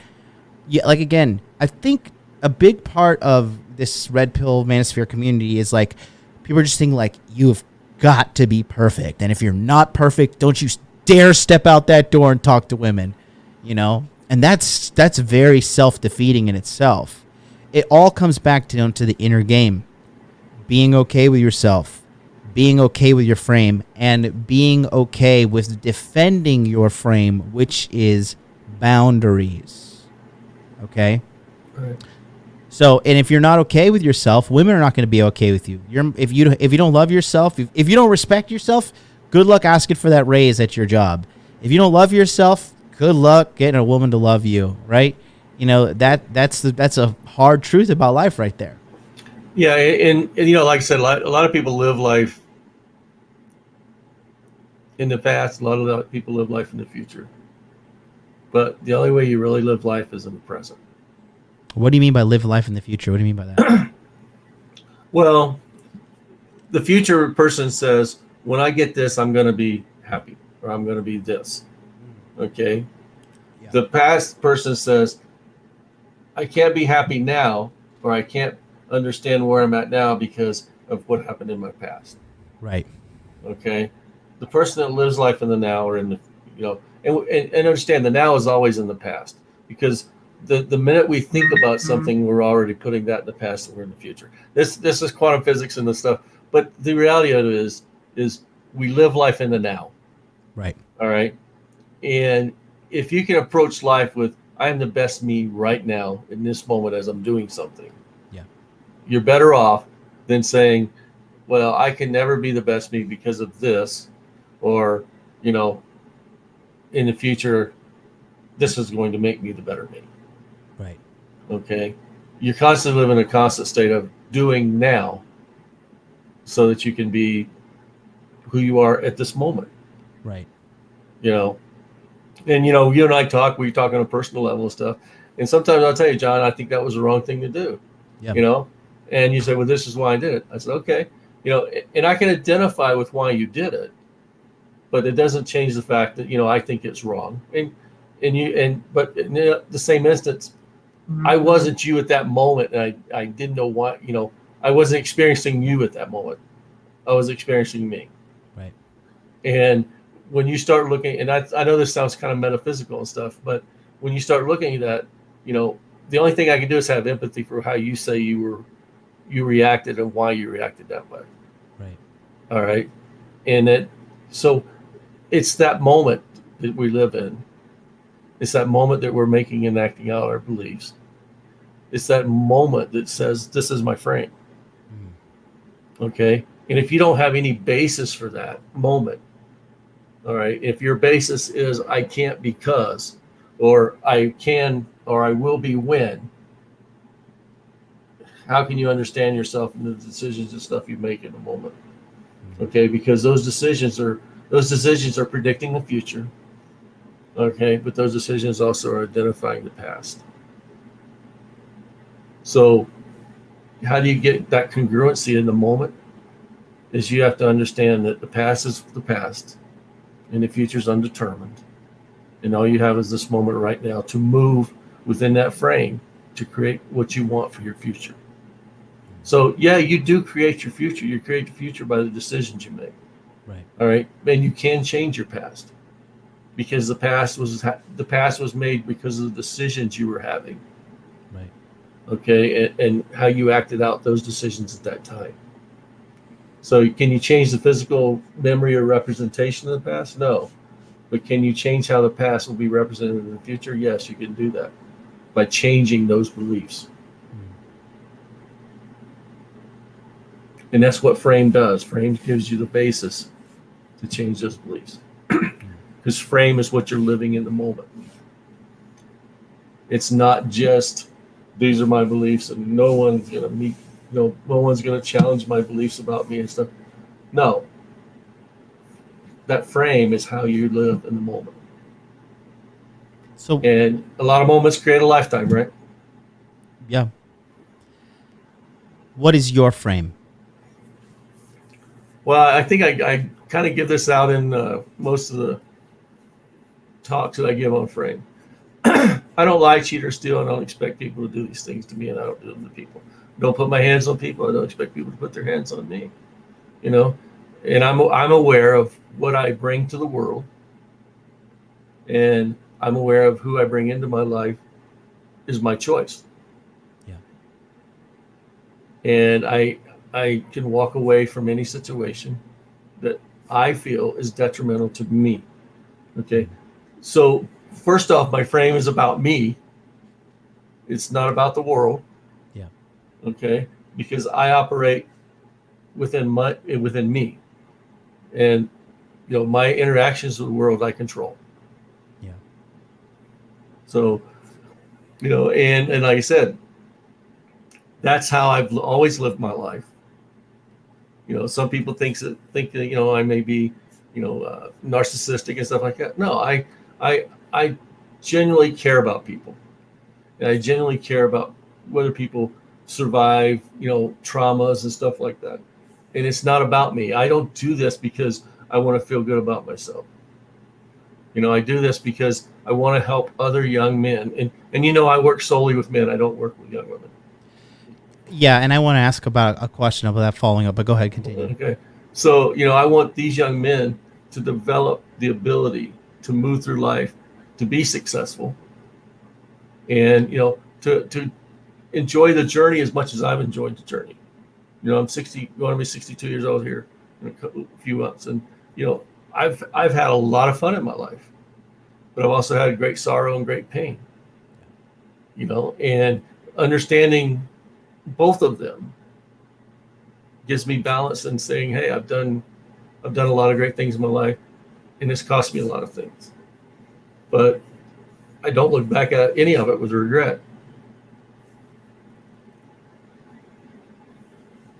yeah, like, again, I think a big part of this Red Pill Manosphere community is, like, people are just thinking, like, you've got to be perfect. And if you're not perfect, don't you dare step out that door and talk to women, you know? And that's very self-defeating in itself. It all comes back to the inner game. Being okay with yourself, being okay with your frame, and being okay with defending your frame, which is boundaries. Okay? Right. So, and if you're not okay with yourself, women are not going to be okay with you. If you don't love yourself, if you don't respect yourself, good luck asking for that raise at your job. If you don't love yourself, good luck getting a woman to love you, right? You know, that's a hard truth about life right there. Yeah, and you know, like I said, a lot of people live life in the past. A lot of people live life in the future. But the only way you really live life is in the present. What do you mean by live life in the future? What do you mean by that? Well, the future person says, when I get this, I'm going to be happy, or I'm going to be this. Okay? Yeah. The past person says, I can't be happy now, or I can't understand where I'm at now because of what happened in my past. Right. Okay. The person that lives life in the now, or in the, and understand the now is always in the past, because the minute we think about something, we're already putting that in the past and we're in the future. This is quantum physics and this stuff. But the reality of it is we live life in the now. Right. All right. And if you can approach life with, I am the best me right now in this moment as I'm doing something, Yeah, you're better off than saying, well, I can never be the best me because of this, or, in the future, this is going to make me the better me. right. Okay. You constantly live in a constant state of doing now so that you can be who you are at this moment. Right. And, you and I we talk on a personal level and stuff. And sometimes I'll tell you, John, I think that was the wrong thing to do, Yeah. And you say, well, this is why I did it. I said, okay, and I can identify with why you did it, but it doesn't change the fact that, I think it's wrong. But in the same instance, I wasn't you at that moment. And I didn't know why, I wasn't experiencing you at that moment. I was experiencing me. Right. And when you start looking, and I know this sounds kind of metaphysical and stuff, but when you start looking at that, the only thing I can do is have empathy for how you say you reacted and why you reacted that way. Right. All right. So it's that moment that we live in. It's that moment that we're making and acting out our beliefs. It's that moment that says, this is my frame. Okay. And if you don't have any basis for that moment, all right, if your basis is I can't because, or I can, or I will be when, how can you understand yourself and the decisions and stuff you make in the moment? Okay, because those decisions are predicting the future. Okay, but those decisions also are identifying the past. So how do you get that congruency in the moment? Is you have to understand that the past is the past and the future is undetermined. And all you have is this moment right now to move within that frame to create what you want for your future. So yeah, you do create your future. You create the future by the decisions you make. Right. All right. And you can change your past, because the past was made because of the decisions you were having. Right. Okay. And how you acted out those decisions at that time. So can you change the physical memory or representation of the past? No. But can you change how the past will be represented in the future? Yes, you can do that by changing those beliefs. And that's what frame does. Frame gives you the basis to change those beliefs. Because frame is what you're living in the moment. It's not just, these are my beliefs and no one's going to no one's going to challenge my beliefs about me and stuff. No. That frame is how you live in the moment. And a lot of moments create a lifetime, right? Yeah. What is your frame? Well, I think I kind of give this out in most of the talks that I give on frame. I don't lie, cheat, or steal. I don't expect people to do these things to me, and I don't do them to people. I don't put my hands on people. I don't expect people to put their hands on me. And I'm aware of what I bring to the world, and I'm aware of who I bring into my life is my choice. Yeah. And I can walk away from any situation that I feel is detrimental to me. Okay. So first off, my frame is about me. It's not about the world. Yeah. Okay. Because I operate within me. And my interactions with the world I control. Yeah. So, and like I said, that's how I've always lived my life. Some people think that I may be, narcissistic and stuff like that. No, I genuinely care about people, and I genuinely care about whether people survive, traumas and stuff like that. And it's not about me. I don't do this because I want to feel good about myself. I do this because I want to help other young men, and I work solely with men. I don't work with young women. Yeah, and I want to ask about a question about that following up, but go ahead, continue. Okay. So, I want these young men to develop the ability to move through life, to be successful, and, to enjoy the journey as much as I've enjoyed the journey. I'm 60, going to be 62 years old here in a few months. And, I've had a lot of fun in my life, but I've also had great sorrow and great pain, and understanding both of them gives me balance and saying, hey, I've done a lot of great things in my life, and it's cost me a lot of things, but I don't look back at any of it with regret.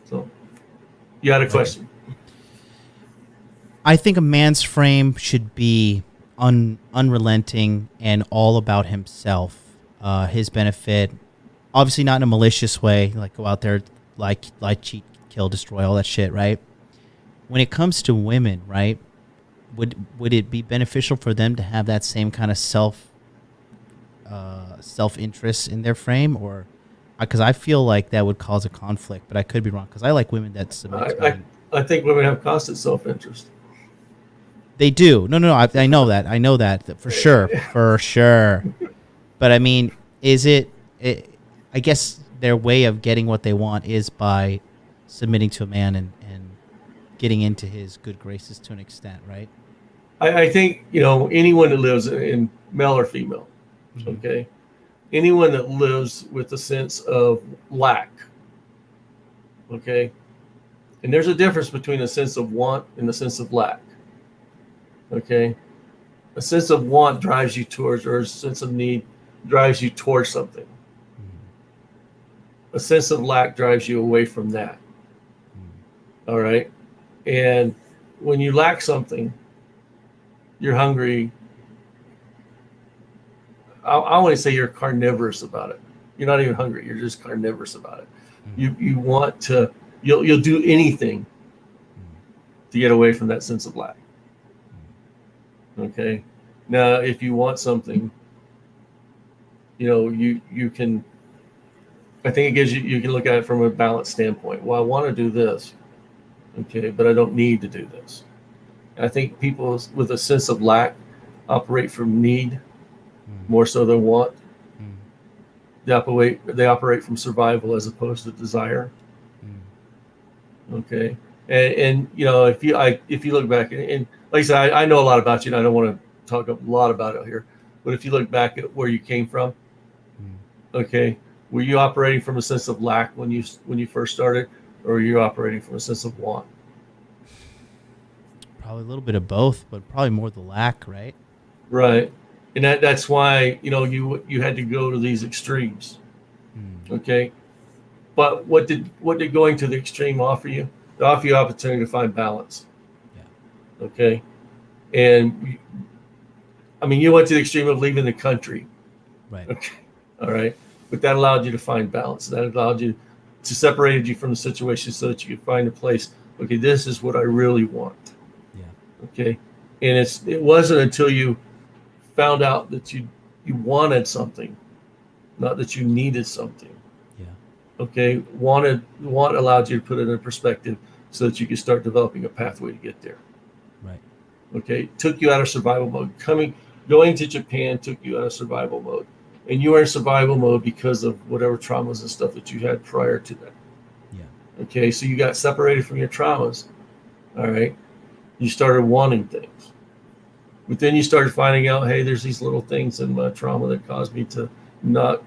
So you had a question. I think a man's frame should be unrelenting and all about himself, his benefit. Obviously not in a malicious way, like go out there, like cheat, kill, destroy, all that shit, right? When it comes to women, right, would it be beneficial for them to have that same kind of self-interest in their frame, or because I feel like that would cause a conflict, but I could be wrong because I like women that submit to me. I think women have constant self-interest. They do. No. I know that. I know that for sure. But I mean, is it? I guess their way of getting what they want is by submitting to a man and getting into his good graces to an extent, right? I think, anyone that lives in male or female, okay, anyone that lives with a sense of lack, okay, and there's a difference between a sense of want and a sense of lack, okay. A sense of want drives you towards, or a sense of need drives you towards something. A sense of lack drives you away from that. All right. And when you lack something, you're hungry. I want to say you're carnivorous about it. You're not even hungry. You're just carnivorous about it. You want to, you'll do anything to get away from that sense of lack. Okay. Now, if you want something, you can, I think it gives you can look at it from a balanced standpoint. Well, I want to do this, okay, but I don't need to do this. And I think people with a sense of lack operate from need more so than want. They operate from survival as opposed to desire. Okay, and if you look back, and like I said, I know a lot about you, and I don't want to talk a lot about it here, but if you look back at where you came from, okay, were you operating from a sense of lack when you first started, or were you operating from a sense of want? Probably a little bit of both, but probably more the lack, right? Right, and that's why you had to go to these extremes, okay. But what did going to the extreme offer you? It offered you opportunity to find balance. Yeah. Okay, and you went to the extreme of leaving the country. Right. Okay. All right. But that allowed you to find balance. That allowed you to separate you from the situation so that you could find a place. Okay, this is what I really want. Yeah. Okay. And it wasn't until you found out that you wanted something, not that you needed something. Yeah. Okay. Want allowed you to put it in perspective so that you could start developing a pathway to get there. Right. Okay. Took you out of survival mode. Going to Japan took you out of survival mode. And you were in survival mode because of whatever traumas and stuff that you had prior to that. Yeah. Okay, so you got separated from your traumas. All right. You started wanting things. But then you started finding out, hey, there's these little things in my trauma that caused me to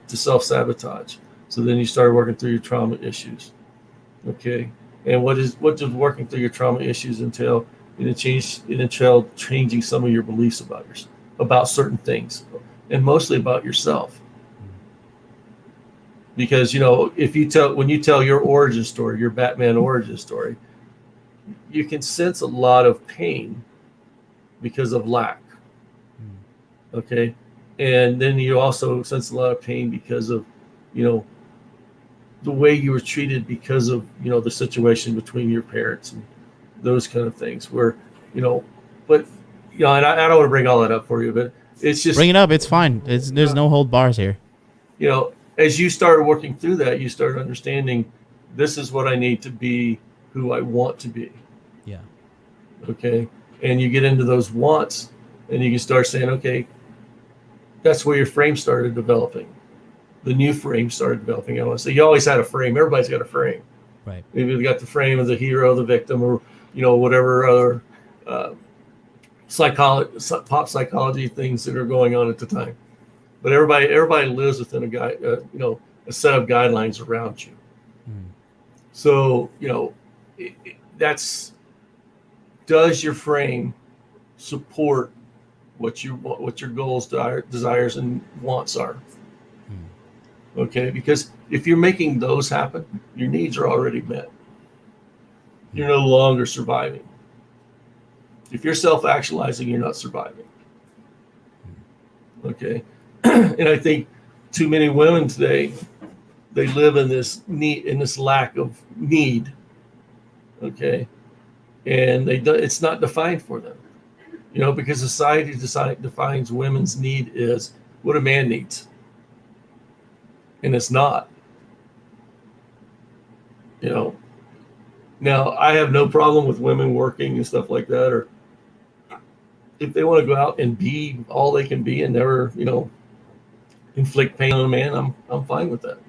self-sabotage. So then you started working through your trauma issues. Okay. And what does working through your trauma issues entail? It entailed changing some of your beliefs about certain things. And mostly about yourself, because when you tell your origin story, your Batman origin story, you can sense a lot of pain because of lack. Okay, and then you also sense a lot of pain because of the way you were treated because of the situation between your parents and those kind of things. Where and I don't want to bring all that up for you, but it's just bring it up. It's fine. There's no hold bars here. And as you started working through that, you started understanding this is what I need to be, who I want to be. Yeah. Okay. And you get into those wants and you can start saying, okay, that's where your frame started developing. The new frame started developing. I want to say you always had a frame. Everybody's got a frame. Right. Maybe you got the frame of the hero, the victim, or, whatever other pop psychology things that are going on at the time. But everybody lives within a set of guidelines around you. So, does your frame support what your goals, desires, and wants are? Okay, because if you're making those happen, your needs are already met. You're no longer surviving. If you're self-actualizing, you're not surviving. Okay, and I think too many women today, they live in this lack of need. Okay, and it's not defined for them, because society defines women's need is what a man needs, and it's not. Now I have no problem with women working and stuff like that, or if they want to go out and be all they can be and never, inflict pain on a man, I'm fine with that.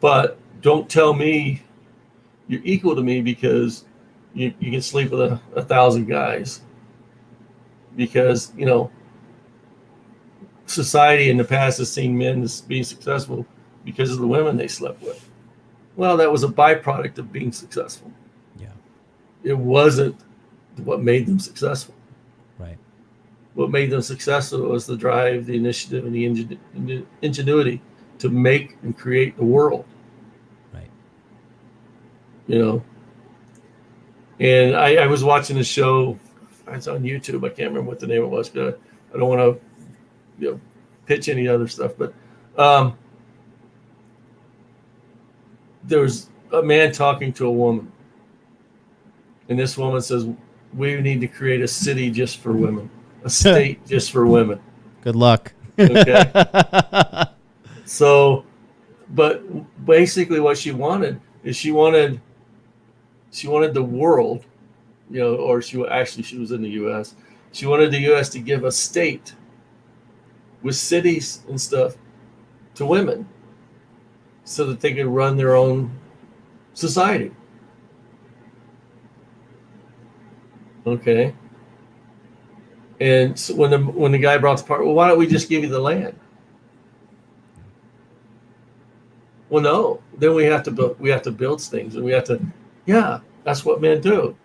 But don't tell me you're equal to me because you can sleep with 1,000 guys, because society in the past has seen men as being successful because of the women they slept with. Well, that was a byproduct of being successful. Yeah. It wasn't what made them successful. Right. What made them successful was the drive, the initiative, and the ingenuity to make and create the world. Right. And I was watching a show. It's on YouTube. I can't remember what the name it was, because I don't want to, pitch any other stuff. But there was a man talking to a woman, and this woman says, "We need to create a city just for women, a state just for women." Good luck. Okay. So, but basically, what she wanted is she wanted the world, or she was in the U.S. She wanted the U.S. to give a state with cities and stuff to women, so that they could run their own society. Okay. And so when the guy brought the part, well, why don't we just give you the land? Well, no. Then we have to build things, and that's what men do.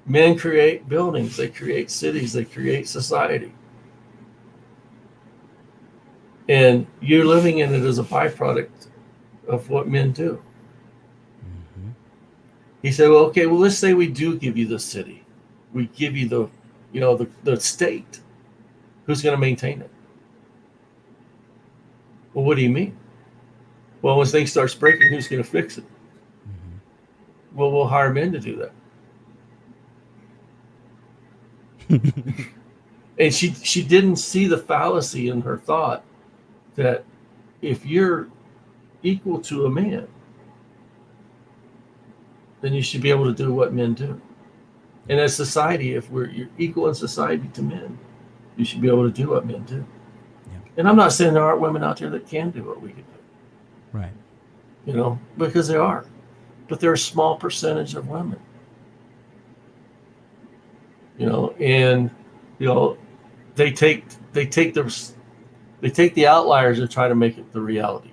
Men create buildings, they create cities, they create society. And you're living in it as a byproduct of what men do. Mm-hmm. He said, well, okay, let's say we do give you the city. We give you the state. Who's going to maintain it? Well, what do you mean? Well, when things start breaking, who's going to fix it? Mm-hmm. Well, we'll hire men to do that. And she didn't see the fallacy in her thought that if you're equal to a man, then you should be able to do what men do. And as society, if you're equal in society to men, you should be able to do what men do. Yeah. And I'm not saying there aren't women out there that can do what we can do. Right. Because there are. But they're a small percentage of women. And they take the outliers and try to make it the reality.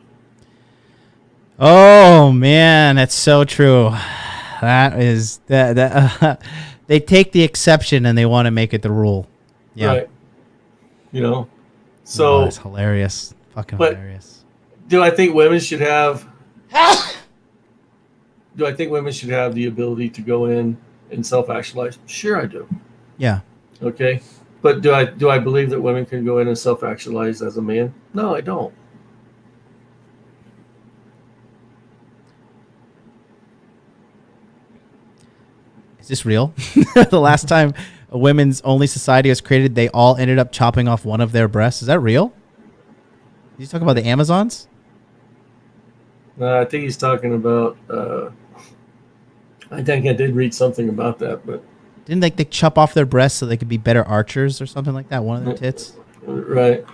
Oh man, that's so true. That is that they take the exception and they want to make it the rule. Yeah. Right. So that's hilarious. Fucking hilarious. Do I think women should have the ability to go in and self-actualize? Sure I do. Yeah. Okay. But do I believe that women can go in and self-actualize as a man? No, I don't. Is this real? The last time a women's only society was created, they all ended up chopping off one of their breasts. Is that real? you talk about the Amazons? I think he's talking about. I think I did read something about that, but Didn't they chop off their breasts so they could be better archers or something like that? One of their tits. Right.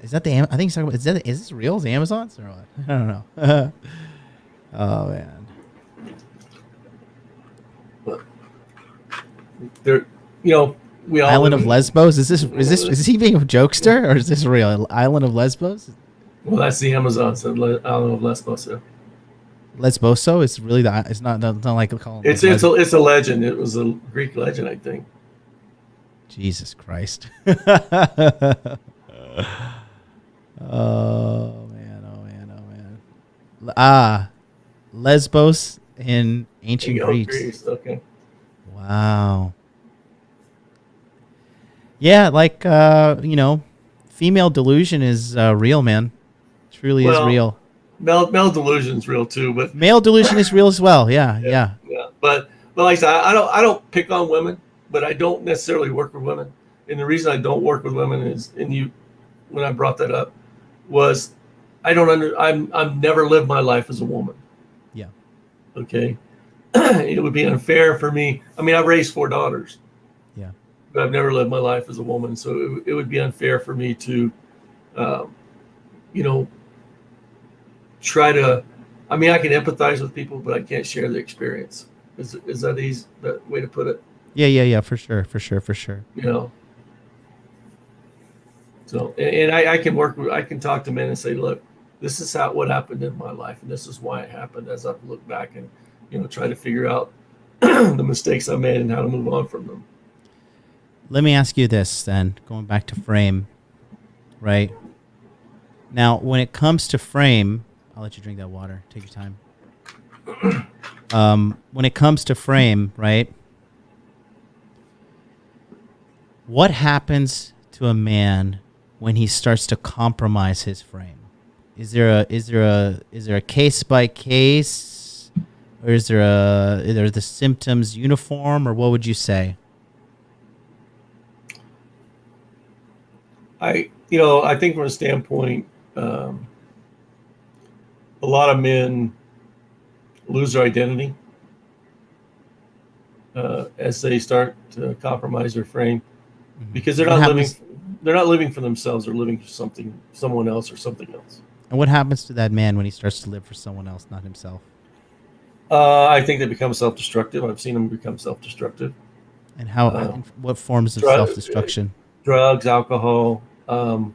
Is that the? I think he's talking about. Is this real? Is the Amazons or what? I don't know. Oh man. But there, we all Island of Lesbos. Is he being a jokester or is this real? Island of Lesbos. Well, that's the Amazons. Island of Lesbos. Yeah. Lesboso is really the. It's not like calling. It's a legend. It was a Greek legend, I think. Jesus Christ. Oh man. Lesbos in ancient Greece. Okay. Wow. Yeah, female delusion is real, man. Truly is real. Male delusion is real too, but male delusion is real as well. Yeah. But like I said, I don't pick on women, but I don't necessarily work with women. And the reason I don't work with women is, when I brought that up, was I've never lived my life as a woman. Yeah. Okay. It would be unfair for me. I mean, I've raised 4 daughters. Yeah. But I've never lived my life as a woman, so it would be unfair for me to, try to. I mean, I can empathize with people, but I can't share the experience. Is that easy? That way to put it? Yeah. For sure. So, and I can I can talk to men and say, look, this is what happened in my life, and this is why it happened. As I look back and try to figure out the mistakes I made and how to move on from them. Let me ask you this then, going back to frame, right? Now, when it comes to frame, I'll let you drink that water. Take your time. When it comes to frame, right? What happens to a man when he starts to compromise his frame? Is there a case by case, or is there are the symptoms uniform, or what would you say? I think from a standpoint, a lot of men lose their identity as they start to compromise their frame, because they're not living for themselves. They're living for someone else or something else. And what happens to that man when he starts to live for someone else, not himself? I think they become self-destructive. I've seen them become self-destructive. And how? What forms of self-destruction? Drugs, alcohol. An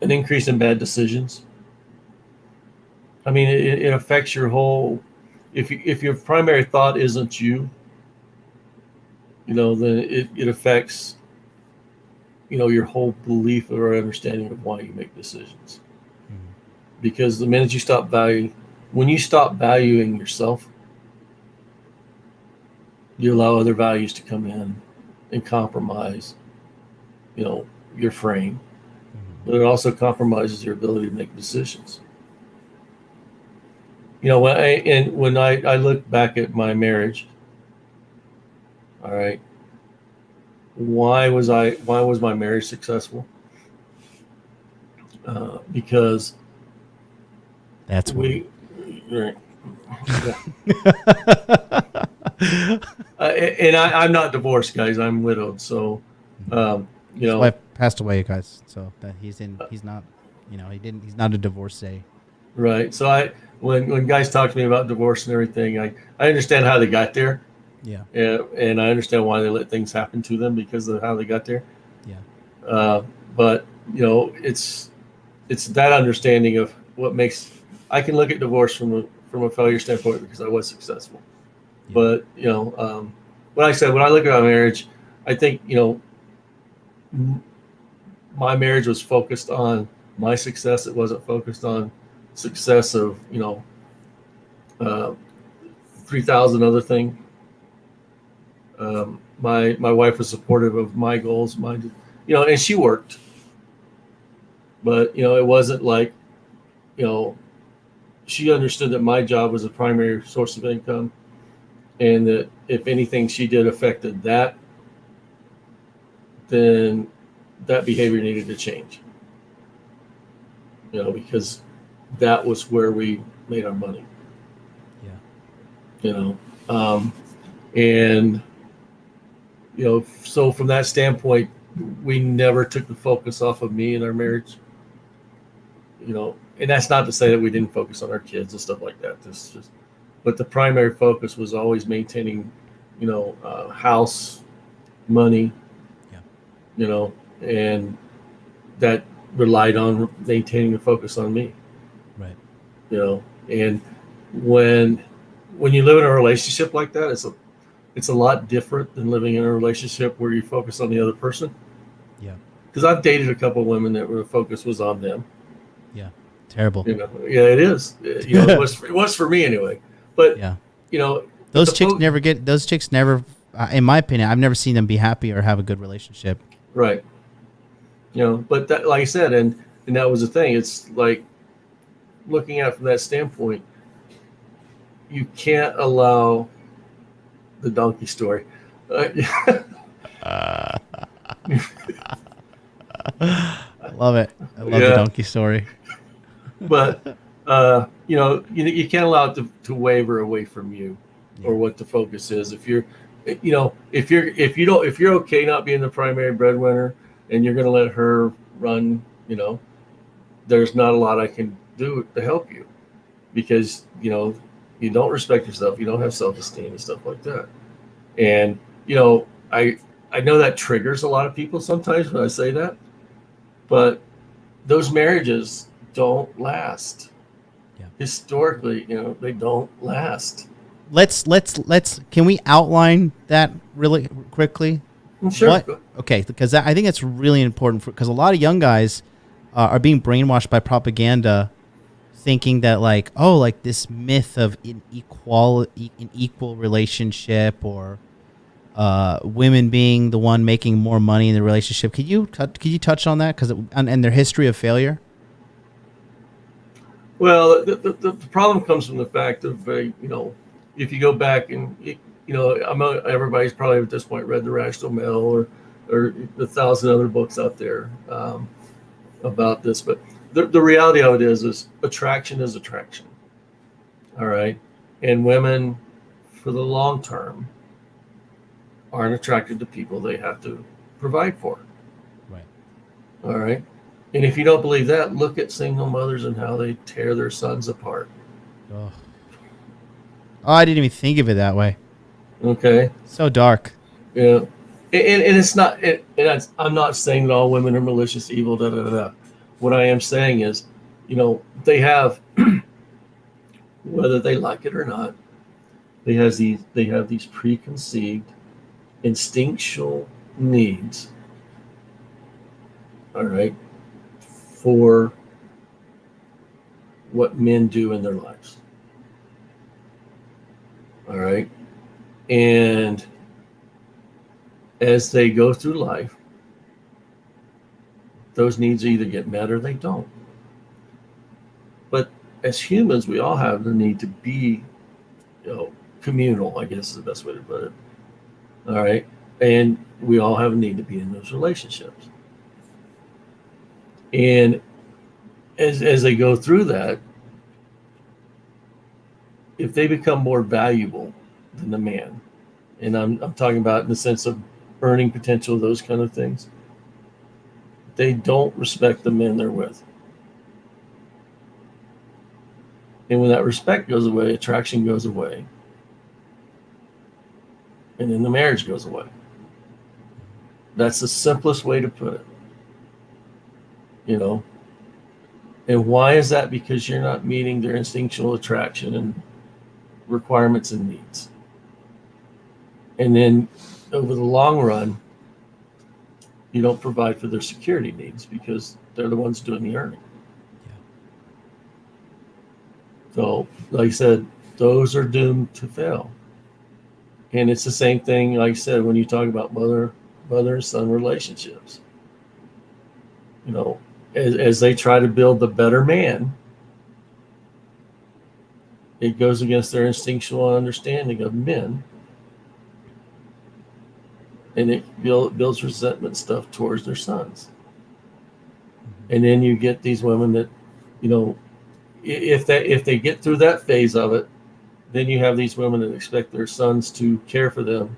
increase in bad decisions. I mean, it affects your whole. If your primary thought isn't you, then it affects, your whole belief or understanding of why you make decisions. Mm-hmm. Because the minute when you stop valuing yourself, you allow other values to come in and compromise, your frame. Mm-hmm. But it also compromises your ability to make decisions. When I look back at my marriage, all right, why was my marriage successful? Because that's right. And I'm not divorced, guys. I'm widowed, so his wife passed away, guys. So that he's not a divorcee. Right. So when guys talk to me about divorce and everything, I understand how they got there. Yeah. And I understand why they let things happen to them because of how they got there. Yeah. But it's that understanding of what makes. I can look at divorce from a failure standpoint because I was successful. Yeah. But when I look at our marriage, I think my marriage was focused on my success. It wasn't focused on success of 3,000 other things. My wife was supportive of my goals, and she worked, but it wasn't like she understood that my job was a primary source of income, and that if anything she did affected that, then that behavior needed to change. Because that was where we made our money. Yeah. And so from that standpoint, we never took the focus off of me in our marriage. And that's not to say that we didn't focus on our kids and stuff like that. But the primary focus was always maintaining, house, money, and that relied on maintaining the focus on me. Right. And when you live in a relationship like that, it's a lot different than living in a relationship where you focus on the other person. Yeah. Because I've dated a couple of women that the focus was on them. Yeah. Terrible. Yeah, it is. It was for me anyway. But yeah, those chicks never, in my opinion, I've never seen them be happy or have a good relationship. Right. But that, like I said, and that was the thing. It's like looking at it from that standpoint, you can't allow the donkey story. I love it. I love the donkey story. But you can't allow it to waver away from you, or what the focus is. If you're okay not being the primary breadwinner and you're going to let her run, there's not a lot I can do to help you, because you don't respect yourself, you don't have self-esteem and stuff like that. And I know that triggers a lot of people sometimes when I say that, but those marriages don't last. Historically, they don't last. Let's can we outline that really quickly? Sure. Okay, because I think it's really important, because a lot of young guys are being brainwashed by propaganda, thinking that this myth of an equal relationship, or women being the one making more money in the relationship. Could you touch on that, and their history of failure? Well, the problem comes from the fact of if you go back and everybody's probably at this point read The Rational Male or 1,000 other books out there about this, but the reality of it is attraction is attraction. All right, and women, for the long term, aren't attracted to people they have to provide for. Right. All right. And if you don't believe that, look at single mothers and how they tear their sons apart. Oh, I didn't even think of it that way. Okay. So dark. Yeah. And it's not, I'm not saying that all women are malicious, evil, da da da. What I am saying is, they have, whether they like it or not, they have these preconceived instinctual needs. All right. For what men do in their lives. All right. And as they go through life, those needs either get met or they don't. But as humans, we all have the need to be, communal, I guess is the best way to put it. All right. And we all have a need to be in those relationships. And as they go through that, if they become more valuable than the man, and I'm talking about in the sense of earning potential, those kind of things, they don't respect the men they're with. And when that respect goes away, attraction goes away. And then the marriage goes away. That's the simplest way to put it. And why is that? Because you're not meeting their instinctual attraction and requirements and needs. And then over the long run, you don't provide for their security needs because they're the ones doing the earning. Yeah. So, like I said, those are doomed to fail. And it's the same thing, like I said, when you talk about mother and son relationships. As they try to build the better man, it goes against their instinctual understanding of men. And it builds resentment stuff towards their sons. And then you get these women that, you know, if they get through that phase of it, then you have these women that expect their sons to care for them,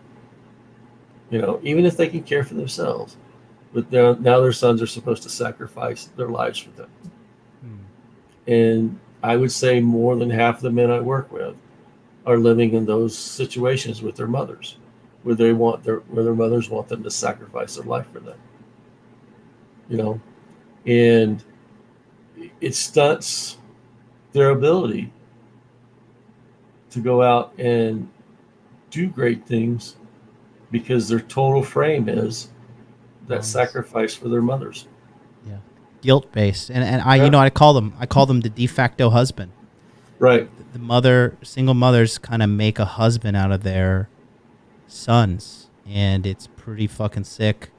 you know, even if they can care for themselves. But now their sons are supposed to sacrifice their lives for them. And I would say more than half of the men I work with are living in those situations with their mothers, where their mothers want them to sacrifice their life for them. You know, and it stunts their ability to go out and do great things because their total frame is that sacrifice for their mothers. Yeah, guilt based, and I you know I call them the de facto husband. Right. The single mothers kind of make a husband out of their sons, and it's pretty fucking sick.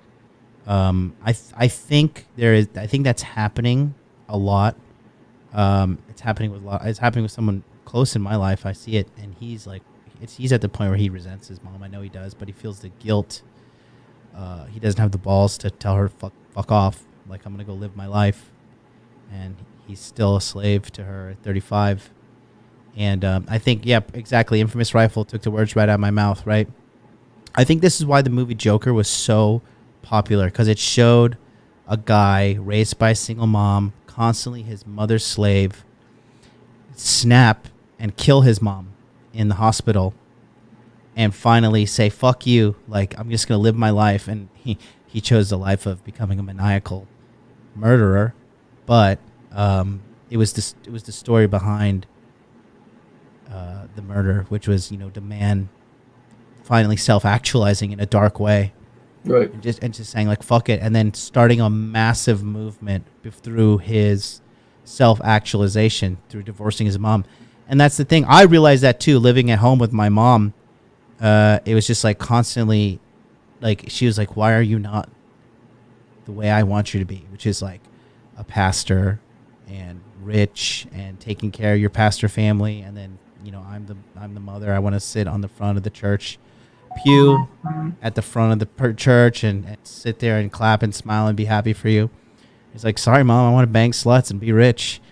I think that's happening a lot. It's happening with someone close in my life. I see it, and he's at the point where he resents his mom. I know he does, but he feels the guilt. He doesn't have the balls to tell her fuck off. Like, I'm gonna go live my life, and he's still a slave to her at 35. And I think, yeah, exactly. Infamous Rifle took the words right out of my mouth. Right. I think this is why the movie Joker was so popular, because it showed a guy raised by a single mom, constantly his mother's slave, snap and kill his mom in the hospital, and finally say, fuck you, like, I'm just going to live my life. And he chose the life of becoming a maniacal murderer. But it was the story behind the murder, which was, you know, the man finally self-actualizing in a dark way. Right. And just saying, like, fuck it, and then starting a massive movement through his self-actualization, through divorcing his mom. And that's the thing. I realized that too, living at home with my mom. It was just like constantly, like, she was like, why are you not the way I want you to be, which is like a pastor and rich and taking care of your pastor family. And then, you know, I'm the mother. I want to sit on the front of the church pew at the front of the church and sit there and clap and smile and be happy for you. He's like, sorry, Mom, I want to bang sluts and be rich.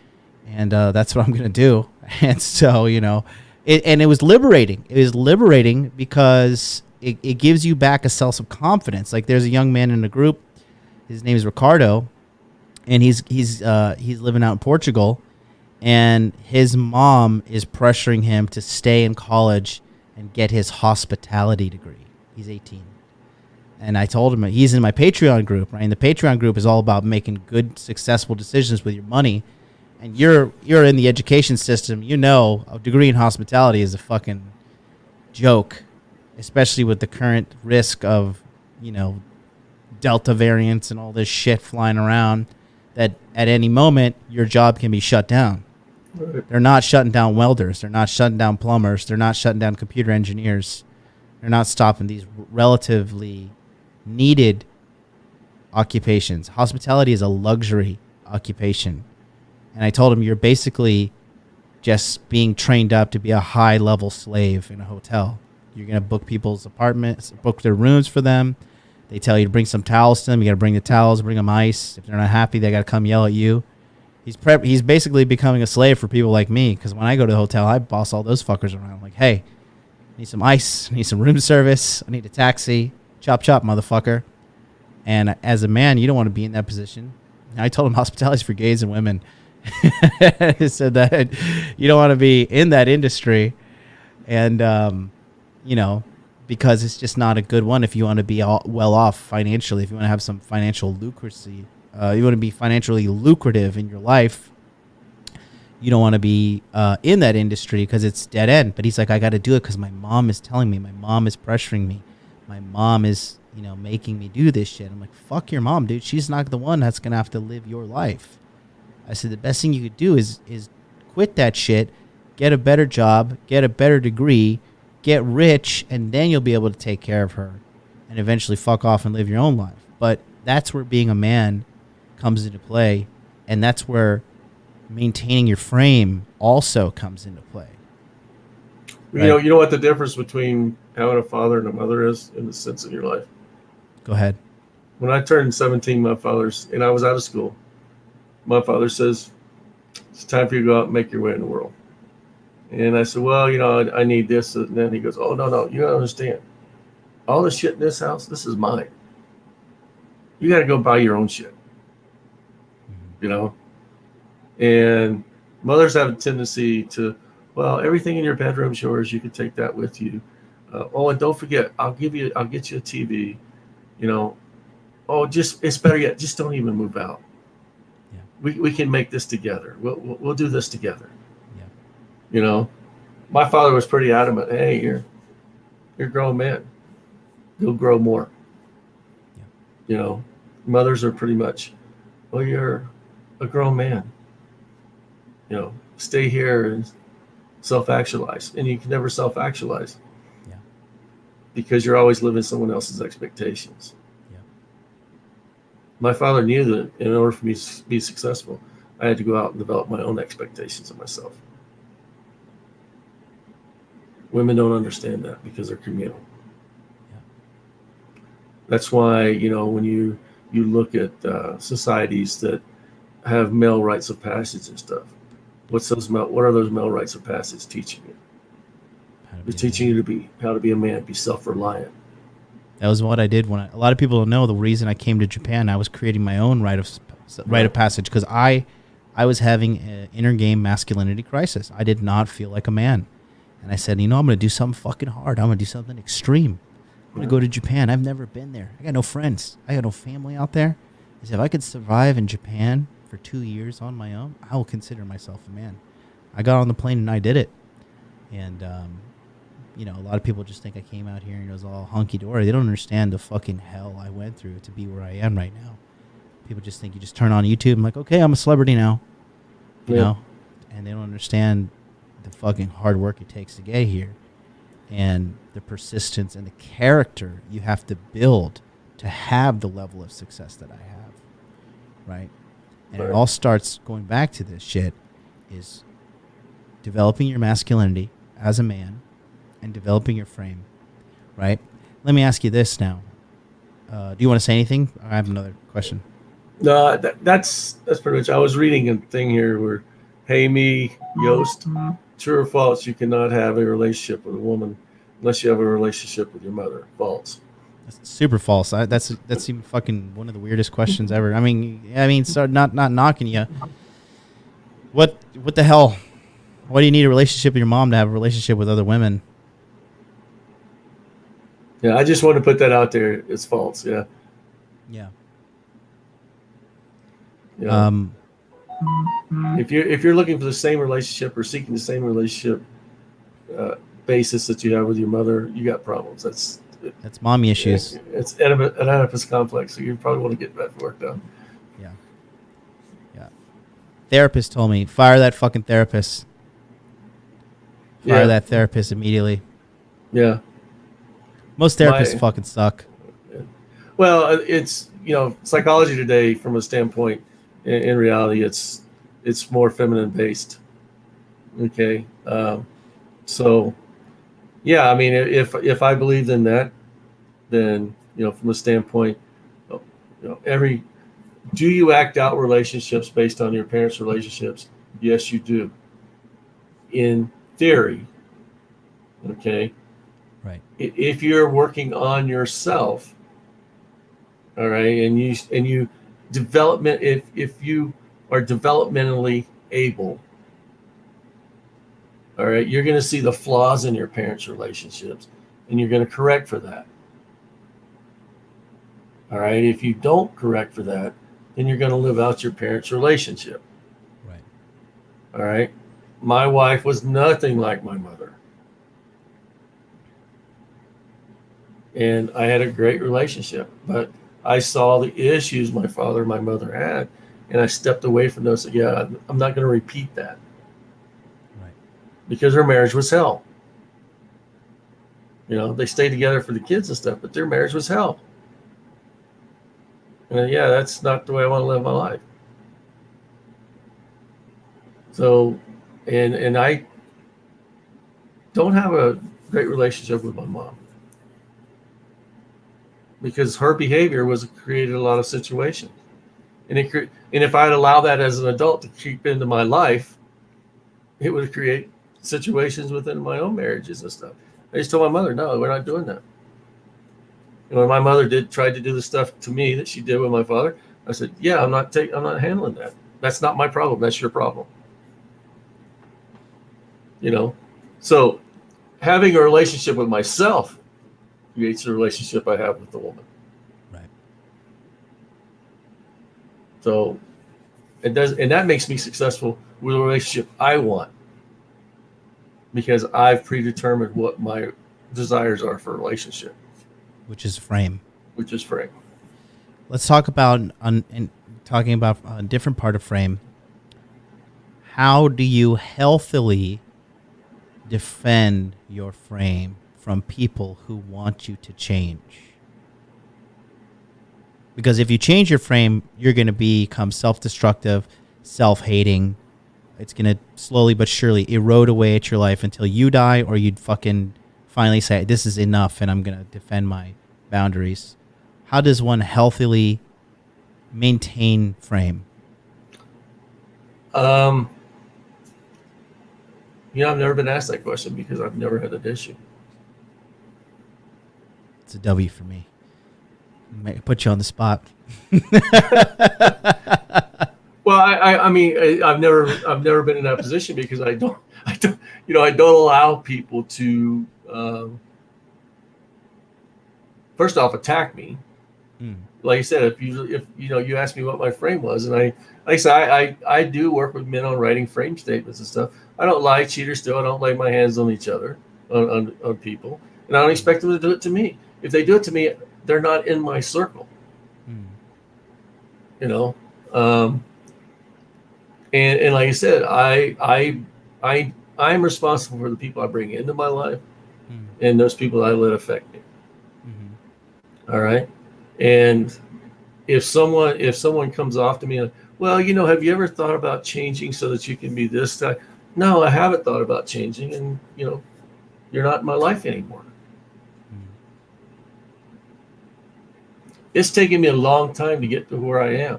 And that's what I'm going to do. And so, you know, it was liberating. It was liberating because it gives you back a sense of confidence. Like, there's a young man in the group. His name is Ricardo, and he's living out in Portugal, and his mom is pressuring him to stay in college and get his hospitality degree. He's 18. And I told him, he's in my Patreon group, right? And the Patreon group is all about making good, successful decisions with your money. And you're in the education system. You know, a degree in hospitality is a fucking joke, especially with the current risk of, you know, Delta variants and all this shit flying around, that at any moment your job can be shut down. Right. They're not shutting down welders. They're not shutting down plumbers. They're not shutting down computer engineers. They're not stopping these relatively needed occupations. Hospitality is a luxury occupation. And I told him, you're basically just being trained up to be a high-level slave in a hotel. You're going to book people's apartments, book their rooms for them. They tell you to bring some towels to them. You got to bring the towels, bring them ice. If they're not happy, they got to come yell at you. He's basically becoming a slave for people like me, because when I go to the hotel, I boss all those fuckers around. Like, hey, I need some ice. I need some room service. I need a taxi. Chop, chop, motherfucker. And as a man, you don't want to be in that position. And I told him hospitality is for gays and women. He said that you don't want to be in that industry. And, you know, because it's just not a good one if you want to be well off financially, if you want to have some financial lucracy. You want to be financially lucrative in your life. You don't want to be in that industry because it's dead end. But he's like, I got to do it because my mom is telling me. My mom is pressuring me. My mom is, you know, making me do this shit. I'm like, fuck your mom, dude. She's not the one that's going to have to live your life. I said, the best thing you could do is quit that shit, get a better job, get a better degree, get rich, and then you'll be able to take care of her and eventually fuck off and live your own life. But that's where being a man comes into play, and that's where maintaining your frame also comes into play. Right? You know what the difference between having a father and a mother is in the sense of your life? Go ahead. When I turned 17, my father's, and I was out of school, My father says, it's time for you to go out and make your way in the world. And I said, well, I need this. And then he goes, oh, no, you don't understand. All the shit in this house, this is mine. You got to go buy your own shit, And mothers have a tendency to, well, everything in your bedroom is yours. You can take that with you. And don't forget, I'll get you a TV. It's better yet, just don't even move out. Yeah. We can make this together. We'll do this together. Yeah. My father was pretty adamant. Hey, you're a grown man. You'll grow more. Yeah. Mothers are pretty much, well, you're a grown man. Stay here and self-actualize. And you can never self-actualize. Yeah. Because you're always living someone else's expectations. Yeah. My father knew that in order for me to be successful, I had to go out and develop my own expectations of myself. Women don't understand that because they're communal. Yeah. That's why, when you look at societies that have male rites of passage and stuff, what are those male rites of passage teaching you? They're teaching you how to be a man, be self-reliant. That was what I did a lot of people don't know the reason I came to Japan. I was creating my own rite of passage because I was having an inner game masculinity crisis. I did not feel like a man. And I said, I'm going to do something fucking hard. I'm going to do something extreme. I'm going to go to Japan. I've never been there. I got no friends. I got no family out there. I said, if I could survive in Japan for 2 years on my own, I will consider myself a man. I got on the plane and I did it. And, a lot of people just think I came out here and it was all hunky-dory. They don't understand the fucking hell I went through to be where I am right now. People just think you just turn on YouTube and like, okay, I'm a celebrity now. You know? And they don't understand the fucking hard work it takes to get here. And the persistence and the character you have to build to have the level of success that I have, right? And it all starts going back to this shit is developing your masculinity as a man and developing your frame, right? Let me ask you this now. Do you want to say anything? I have another question. No, that's pretty much. I was reading a thing here where, hey, me, Yost, true or false, you cannot have a relationship with a woman unless you have a relationship with your mother. False. That's super false. That's even fucking one of the weirdest questions ever. I mean, so not knocking you. What the hell? Why do you need a relationship with your mom to have a relationship with other women? Yeah, I just want to put that out there. It's false. Yeah. Yeah. Yeah. If you're looking for the same relationship or seeking the same relationship basis that you have with your mother, you got problems. That's mommy issues. It's an Oedipus complex, so you probably want to get that worked out. Yeah. Yeah. Therapist told me, fire that fucking therapist. Fire that therapist immediately. Yeah. Most therapists fucking suck. Well, it's, psychology today from a standpoint, in reality, it's more feminine based. Okay. So, yeah, I mean, if I believed in that, then, from a standpoint, do you act out relationships based on your parents' relationships? Yes, you do. In theory. Okay. Right. If you're working on yourself, all right, and you if you are developmentally able, all right, you're going to see the flaws in your parents' relationships, and you're going to correct for that. All right, if you don't correct for that, then you're going to live out your parents' relationship. Right. All right. My wife was nothing like my mother. And I had a great relationship, but I saw the issues my father and my mother had, and I stepped away from those. Yeah, I'm not going to repeat that. Right. Because their marriage was hell. They stayed together for the kids and stuff, but their marriage was hell. And that's not the way I want to live my life. So, and I don't have a great relationship with my mom. Because her behavior created a lot of situations. And and if I'd allow that as an adult to creep into my life, it would create situations within my own marriages and stuff. I just told my mother, no, we're not doing that. And when my mother tried to do the stuff to me that she did with my father, I said, yeah, I'm not handling that. That's not my problem. That's your problem. So having a relationship with myself creates a relationship I have with the woman. Right. So and that makes me successful with a relationship I want, because I've predetermined what my desires are for a relationship, Which is frame. Let's talk about talking about a different part of frame. How do you healthily defend your frame from people who want you to change? Because if you change your frame, you're going to become self-destructive, self-hating. It's going to slowly but surely erode away at your life until you die, or you'd fucking finally say, this is enough and I'm going to defend my boundaries. How does one healthily maintain frame? I've never been asked that question because I've never had that issue. It's a W for me. Put you on the spot. Well, I mean, I've never been in that position because I don't allow people to, first off, attack me. Like I said, if you asked me what my frame was, and I do work with men on writing frame statements and stuff. I don't lie, cheat, or steal. I don't lay my hands on each other, on people, and I don't expect them to do it to me. If they do it to me, they're not in my circle. And like I said, I'm responsible for the people I bring into my life, and those people I let affect me. All right. And if someone comes off to me like, well, have you ever thought about changing so that you can be this type? No, I haven't thought about changing, and you're not in my life anymore. It's taken me a long time to get to where I am,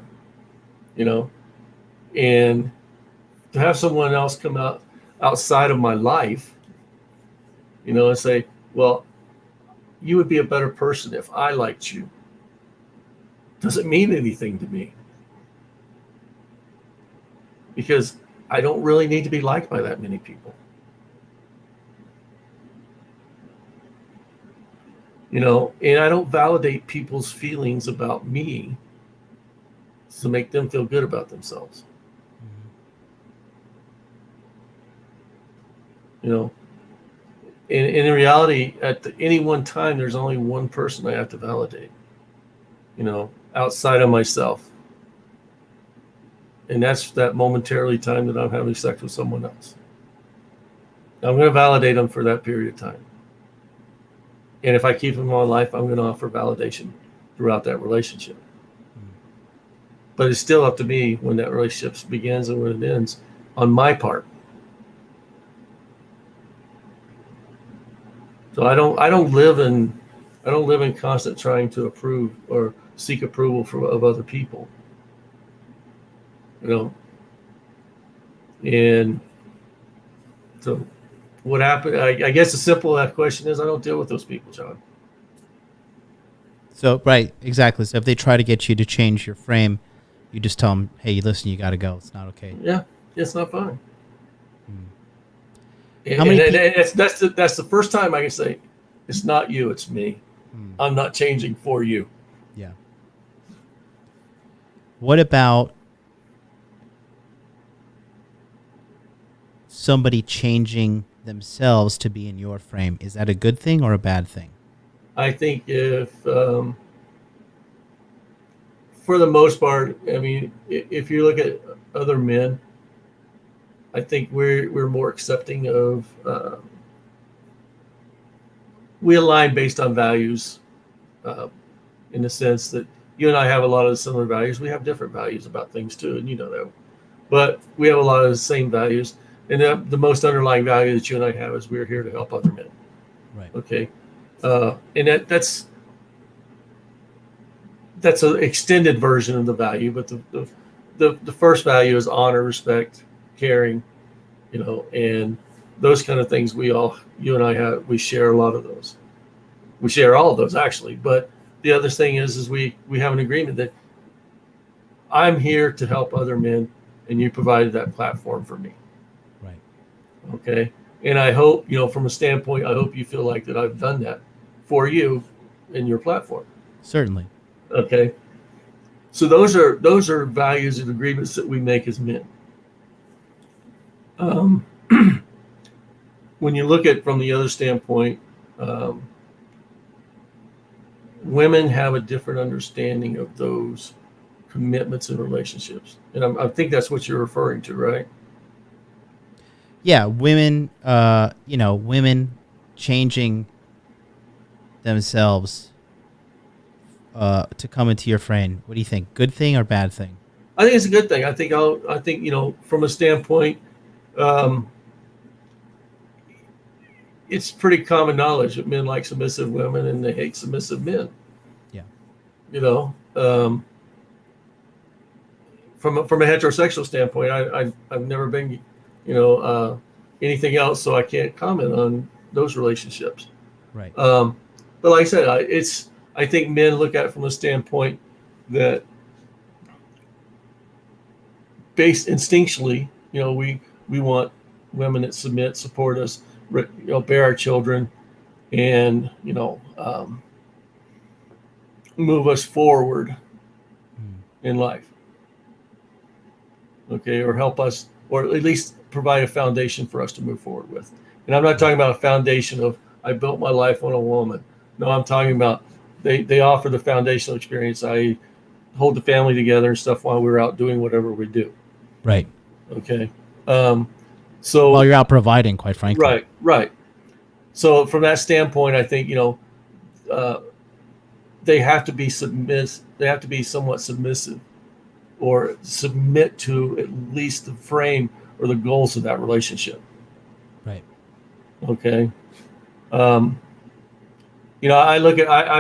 and to have someone else come outside of my life, and say, well, you would be a better person if I liked you, doesn't mean anything to me, because I don't really need to be liked by that many people. And I don't validate people's feelings about me to make them feel good about themselves. And in reality, at any one time, there's only one person I have to validate, outside of myself. And that's that momentarily time that I'm having sex with someone else. I'm going to validate them for that period of time. And if I keep them in my life, I'm going to offer validation throughout that relationship. But it's still up to me when that relationship begins and when it ends, on my part. So I don't live in constant trying to approve or seek approval of other people. And so what happened? I guess the simple question is I don't deal with those people, John. So right, exactly. So if they try to get you to change your frame, you just tell them, "Hey, listen, you got to go. It's not okay." Yeah, it's not fine. And that's the first time I can say, it's not you, it's me. I'm not changing for you. Yeah. What about somebody changing themselves to be in your frame? Is that a good thing or a bad thing? I think if, for the most part, I mean, if you look at other men, I think we're more accepting of, we align based on values, in the sense that you and I have a lot of similar values. We have different values about things too, and you know that. But we have a lot of the same values. And the most underlying value that you and I have is we're here to help other men. Right. Okay. And that's that's an extended version of the value, but the first value is honor, respect, caring, and those kind of things. You and I we share a lot of those. We share all of those actually, but the other thing is we have an agreement that I'm here to help other men, and you provided that platform for me. Right. Okay. And I hope, from a standpoint, I hope you feel like that I've done that for you in your platform. Certainly. Okay. So those are values and agreements that we make as men. When you look at it from the other standpoint, women have a different understanding of those commitments and relationships, and I think that's what you're referring to, right? Yeah, women. Women changing themselves to come into your frame. What do you think? Good thing or bad thing? I think it's a good thing. I think from a standpoint, it's pretty common knowledge that men like submissive women and they hate submissive men. Yeah. From a heterosexual standpoint, I've never been, anything else, so I can't comment on those relationships. Right. But like I said, I think men look at it from a standpoint that, based instinctually, we want women that submit, support us, bear our children, and move us forward in life. Okay, or help us, or at least provide a foundation for us to move forward with. And I'm not talking about a foundation of I built my life on a woman. No, I'm talking about they offer the foundational experience. I hold the family together and stuff while we're out doing whatever we do. Right. Okay. So while you're out providing, quite frankly. Right. So from that standpoint, I think they have to be They have to be somewhat submissive, or submit to at least the frame or the goals of that relationship. Right. Okay. I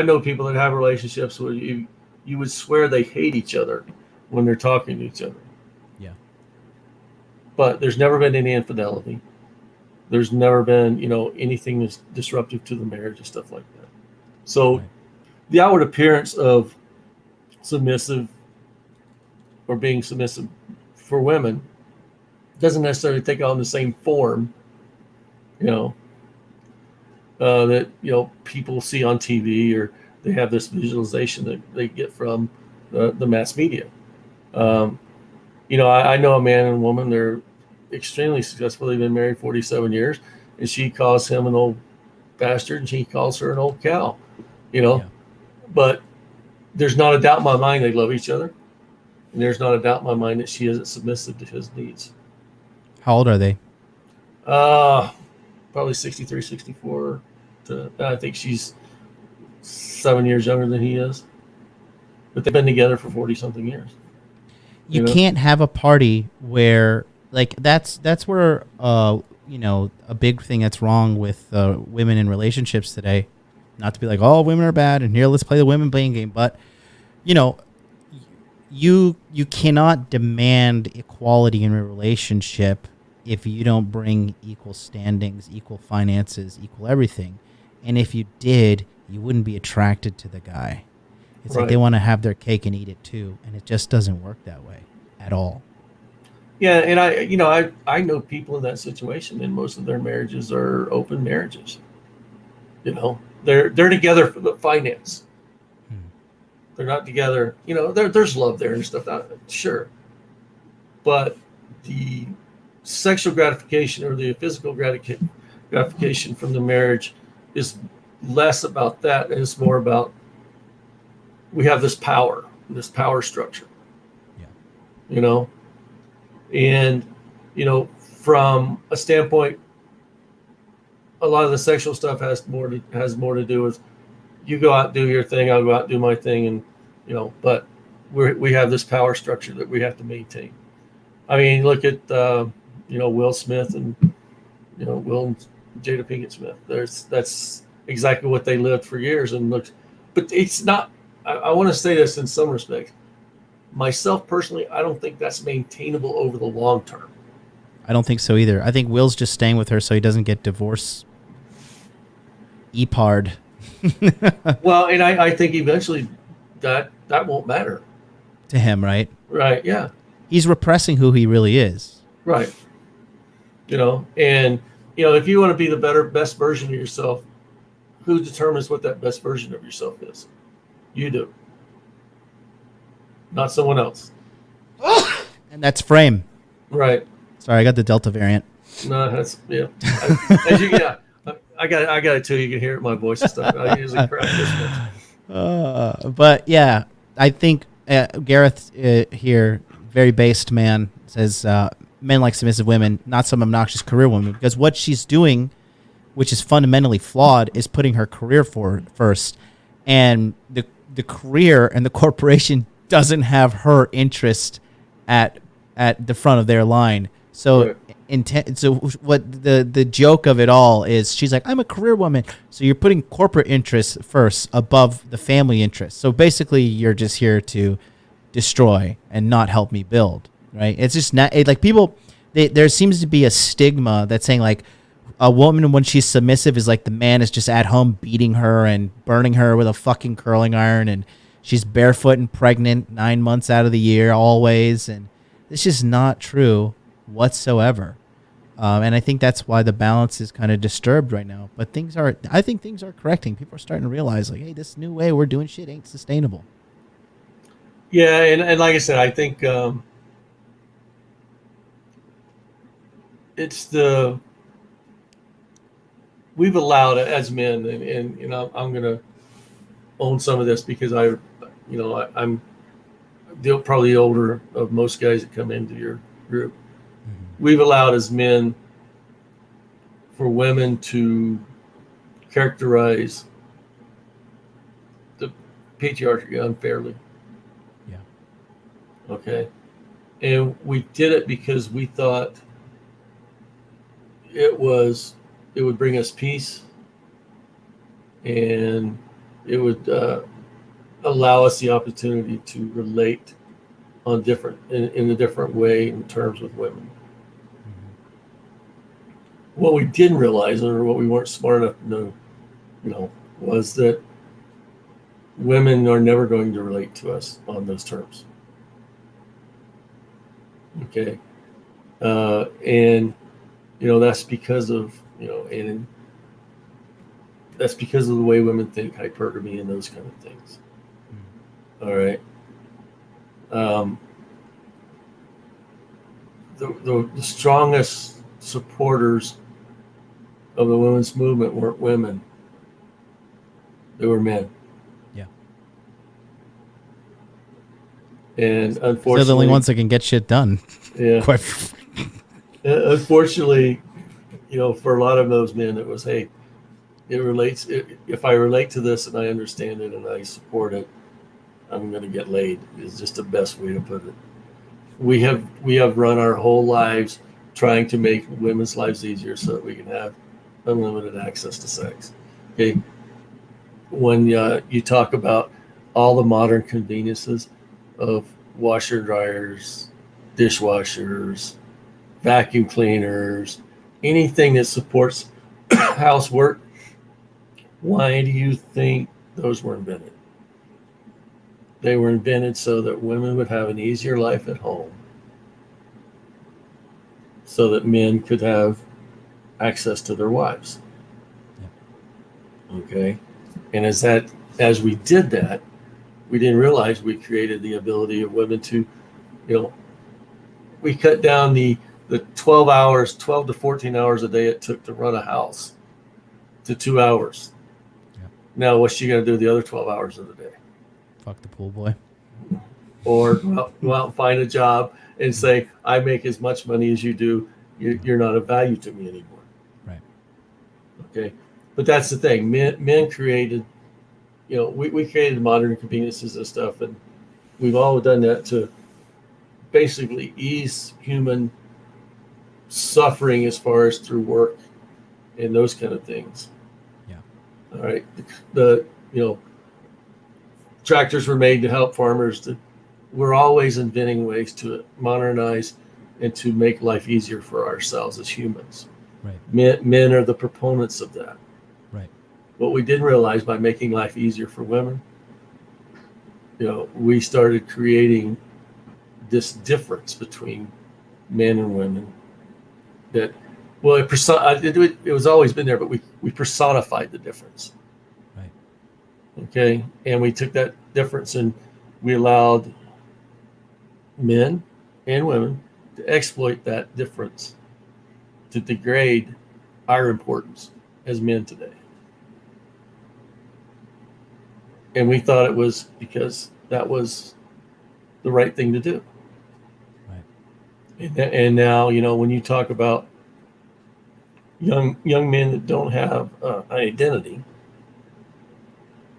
know people that have relationships where you would swear they hate each other when they're talking to each other. Yeah. But there's never been any infidelity. There's never been, anything that's disruptive to the marriage and stuff like that. So the outward appearance of submissive or being submissive for women doesn't necessarily take on the same form, that people see on TV, or they have this visualization that they get from the mass media. I know a man and a woman, they're extremely successful. They've been married 47 years, and she calls him an old bastard, and he calls her an old cow, But there's not a doubt in my mind they love each other, and there's not a doubt in my mind that she isn't submissive to his needs. How old are they? Probably 63, 64. I think she's 7 years younger than he is, but they've been together for 40-something years. You can't have a party where, like, that's where a big thing that's wrong with women in relationships today. Not to be like, oh, women are bad, and here, let's play the women playing game. But you cannot demand equality in a relationship if you don't bring equal standings, equal finances, equal everything. And if you did, you wouldn't be attracted to the guy. It's like they want to have their cake and eat it too, and it just doesn't work that way at all. Yeah, and I know people in that situation, and most of their marriages are open marriages. They're together for the finance. They're not together. There's love there and stuff. Sure, but the sexual gratification or the physical gratification from the marriage is less about that, and it's more about we have this power structure. Yeah. And from a standpoint, a lot of the sexual stuff has more to do with you go out and do your thing, I'll go out and do my thing, and but we have this power structure that we have to maintain. I mean, look at Will Smith and Will and Jada Pinkett Smith. That's exactly what they lived for years, but it's not I want to say this in some respects. Myself personally, I don't think that's maintainable over the long term. I don't think so either. I think Will's just staying with her so he doesn't get divorced. E-pard. Well, and I think eventually that won't matter to him, right? Right. Yeah. He's repressing who he really is. Right. And if you want to be the best version of yourself, who determines what that best version of yourself is? You do. Not someone else. And that's frame. Right. Sorry, I got the Delta variant. No, that's I got it too. You can hear it in my voice and stuff. I usually crack this much. But yeah, I think Gareth here, very based man, says men like submissive women, not some obnoxious career woman, because what she's doing, which is fundamentally flawed, is putting her career first, and the career and the corporation doesn't have her interest at the front of their line. So right. So what the joke of it all is, she's like, I'm a career woman, so you're putting corporate interests first above the family interests. So basically, you're just here to destroy and not help me build, right? It's just not like people. There seems to be a stigma that's saying like a woman when she's submissive is like the man is just at home beating her and burning her with a fucking curling iron, and she's barefoot and pregnant 9 months out of the year always, and it's just not true whatsoever. And I think that's why the balance is kind of disturbed right now. But I think things are correcting. People are starting to realize like, hey, this new way we're doing shit ain't sustainable. Yeah, and like I said, I think we've allowed it as men, and I'm gonna own some of this because I'm probably the older of most guys that come into your group. We've allowed as men for women to characterize the patriarchy unfairly. Yeah. Okay. And we did it because we thought it would bring us peace, and it would allow us the opportunity to relate in a different way in terms with women. What we didn't realize, or what we weren't smart enough to know, was that women are never going to relate to us on those terms. Okay. And that's because of that's because of the way women think, hypergamy and those kind of things. All right. The strongest supporters of the women's movement weren't women. They were men. Yeah. And unfortunately, they're the only ones that can get shit done. Yeah. Unfortunately, for a lot of those men, it was, hey, it relates. If I relate to this and I understand it and I support it, I'm going to get laid. Is just the best way to put it. We have run our whole lives trying to make women's lives easier so that we can have unlimited access to sex. Okay. When you talk about all the modern conveniences of washer dryers, dishwashers, vacuum cleaners, anything that supports housework, why do you think those were invented? They were invented so that women would have an easier life at home, so that men could have access to their wives. Okay. And as we did that, we didn't realize we created the ability of women to, we cut down the 12 to 14 hours a day it took to run a house to 2 hours. Yeah. Now, what's she going to do the other 12 hours of the day? Fuck the pool boy. Or go out and find a job and say, I make as much money as you do. You're not of value to me anymore. Right. Okay. But that's the thing. Men created, we created modern conveniences and stuff, and we've all done that to basically ease human suffering as far as through work and those kind of things. Yeah. All right. tractors were made to help farmers. We're always inventing ways to modernize and to make life easier for ourselves as humans. Right. Men are the proponents of that. Right. What we didn't realize, by making life easier for women, we started creating this difference between men and women. That, well, it was always been there, but we personified the difference. Right. Okay, and we took that difference and we allowed men and women to exploit that difference to degrade our importance as men today. And we thought it was because that was the right thing to do. Right. And now, when you talk about young men that don't have an identity,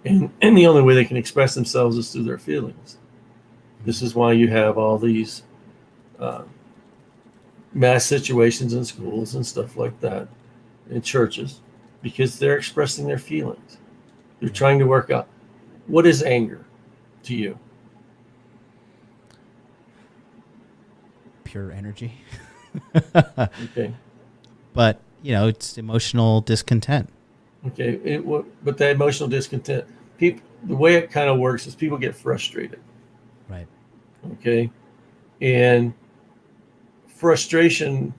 and the only way they can express themselves is through their feelings. This is why you have all these mass situations in schools and stuff like that, in churches, because they're expressing their feelings. They're trying to work out, what is anger to you? Pure energy. Okay. But, it's emotional discontent. Okay. But that emotional discontent, the way it kind of works is people get frustrated. Right. Okay. And frustration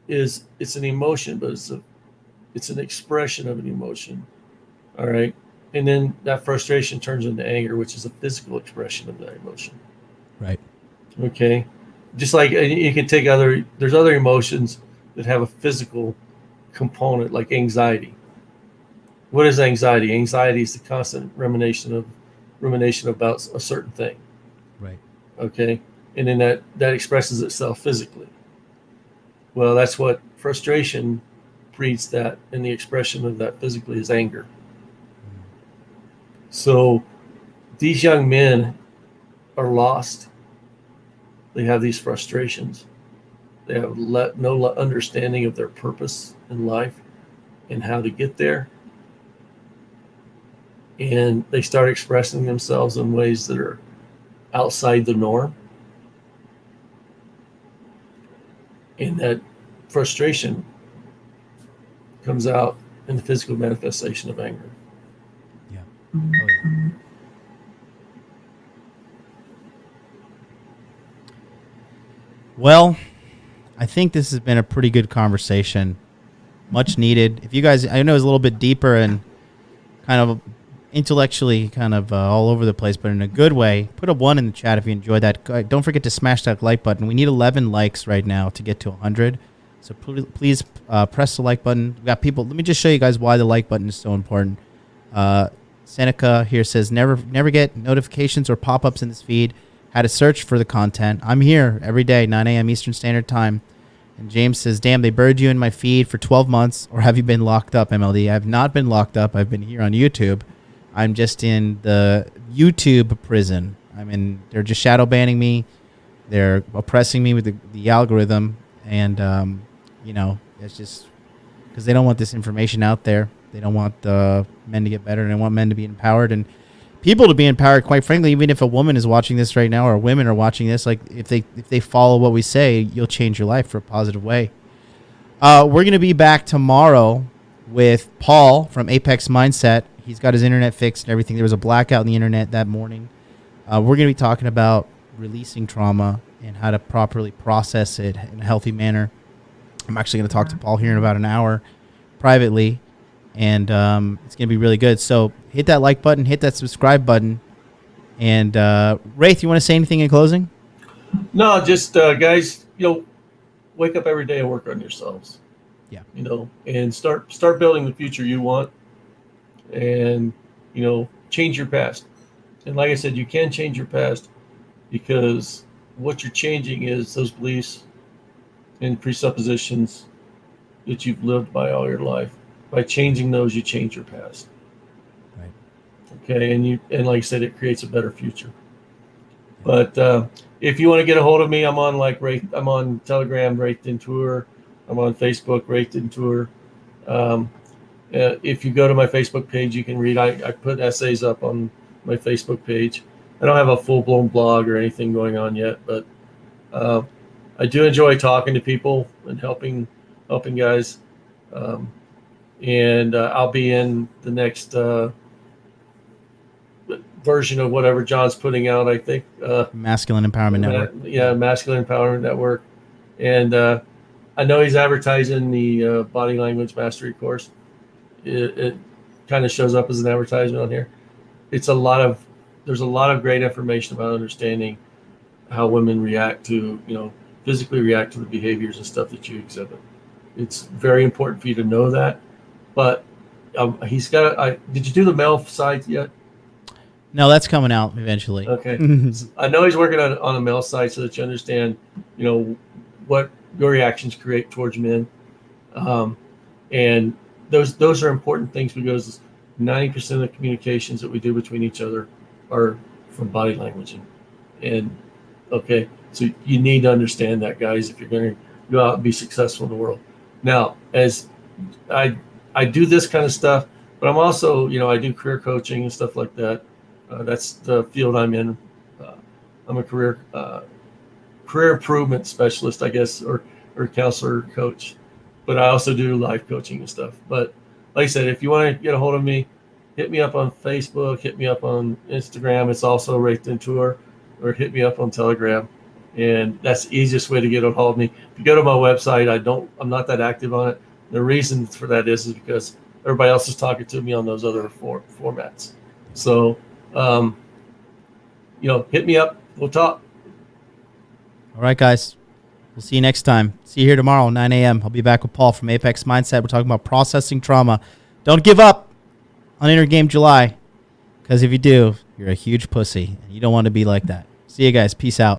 it's an emotion, but it's an expression of an emotion. All right. And then that frustration turns into anger, which is a physical expression of that emotion. Right. Okay. Just like you can take there's other emotions that have a physical component, like anxiety. What is anxiety? Anxiety is the constant rumination about a certain thing. Right. Okay. And then that expresses itself physically. Well, that's what frustration breeds, that, and the expression of that physically is anger. So these young men are lost. They have these frustrations. They have no understanding of their purpose in life and how to get there. And they start expressing themselves in ways that are outside the norm. And that frustration comes out in the physical manifestation of anger. Yeah. Oh, yeah. Well, I think this has been a pretty good conversation. Much needed. If you guys, I know it's a little bit deeper and kind of intellectually all over the place, but in a good way. Put a 1 in the chat if you enjoyed that. Don't forget to smash that like button. We need 11 likes right now to get to 100. So please press the like button. We got people. Let me just show you guys why the like button is so important. Seneca here says, never get notifications or pop-ups in this feed. Had to search for the content. I'm here every day, 9 a.m. Eastern Standard Time. And James says, damn, they buried you in my feed for 12 months. Or have you been locked up, MLD? I have not been locked up. I've been here on YouTube. I'm just in the YouTube prison. They're just shadow banning me. They're oppressing me with the algorithm. And, it's just because they don't want this information out there. They don't want men to get better. And they want men to be empowered and people to be empowered. Quite frankly, even if a woman is watching this right now or women are watching this, like if they follow what we say, you'll change your life for a positive way. We're going to be back tomorrow with Paul from Apex Mindset. He's got his internet fixed and everything. There was a blackout in the internet that morning. We're going to be talking about releasing trauma and how to properly process it in a healthy manner. I'm actually going to talk to Paul here in about an hour privately, and it's going to be really good. So hit that like button, hit that subscribe button. And Raith, you want to say anything in closing? No, just guys, wake up every day and work on yourselves. Yeah. And start building the future you want, and change your past. And like I said, you can change your past because what you're changing is those beliefs and presuppositions that you've lived by all your life. By changing those, you change your past. Right. Okay, and like I said, it creates a better future. But if you want to get a hold of me, I'm on Raith. I'm on Telegram, Raith Deantoir. I'm on Facebook, Raith Deantoir. If you go to my Facebook page, you can read. I put essays up on my Facebook page. I don't have a full-blown blog or anything going on yet, but I do enjoy talking to people and helping guys. And I'll be in the next version of whatever John's putting out, I think. Masculine Empowerment Network. Yeah, Masculine Empowerment Network. And I know he's advertising the body language mastery course. It kind of shows up as an advertisement on here. There's a lot of great information about understanding how women react to, physically react to the behaviors and stuff that you exhibit. It's very important for you to know that. But he's got. Did you do the male site yet? No, that's coming out eventually. Okay. I know he's working on a male site so that you understand, what your reactions create towards men. And those are important things because 90% of the communications that we do between each other are from body language. And okay, so you need to understand that, guys, if you're going to go out and be successful in the world. Now, as I do this kind of stuff, but I'm also, I do career coaching and stuff like that. That's the field I'm in. I'm a career improvement specialist, I guess, or counselor, coach. But I also do life coaching and stuff. But like I said, if you want to get a hold of me, hit me up on Facebook, hit me up on Instagram. It's also Raith Deantoir, or hit me up on Telegram. And that's the easiest way to get a hold of me. If you go to my website, I'm not that active on it. The reason for that is because everybody else is talking to me on those other formats. So, hit me up. We'll talk. All right, guys. We'll see you next time. See you here tomorrow, 9 a.m. I'll be back with Paul from Apex Mindset. We're talking about processing trauma. Don't give up on Inner Game July, because if you do, you're a huge pussy. You don't want to be like that. See you guys. Peace out.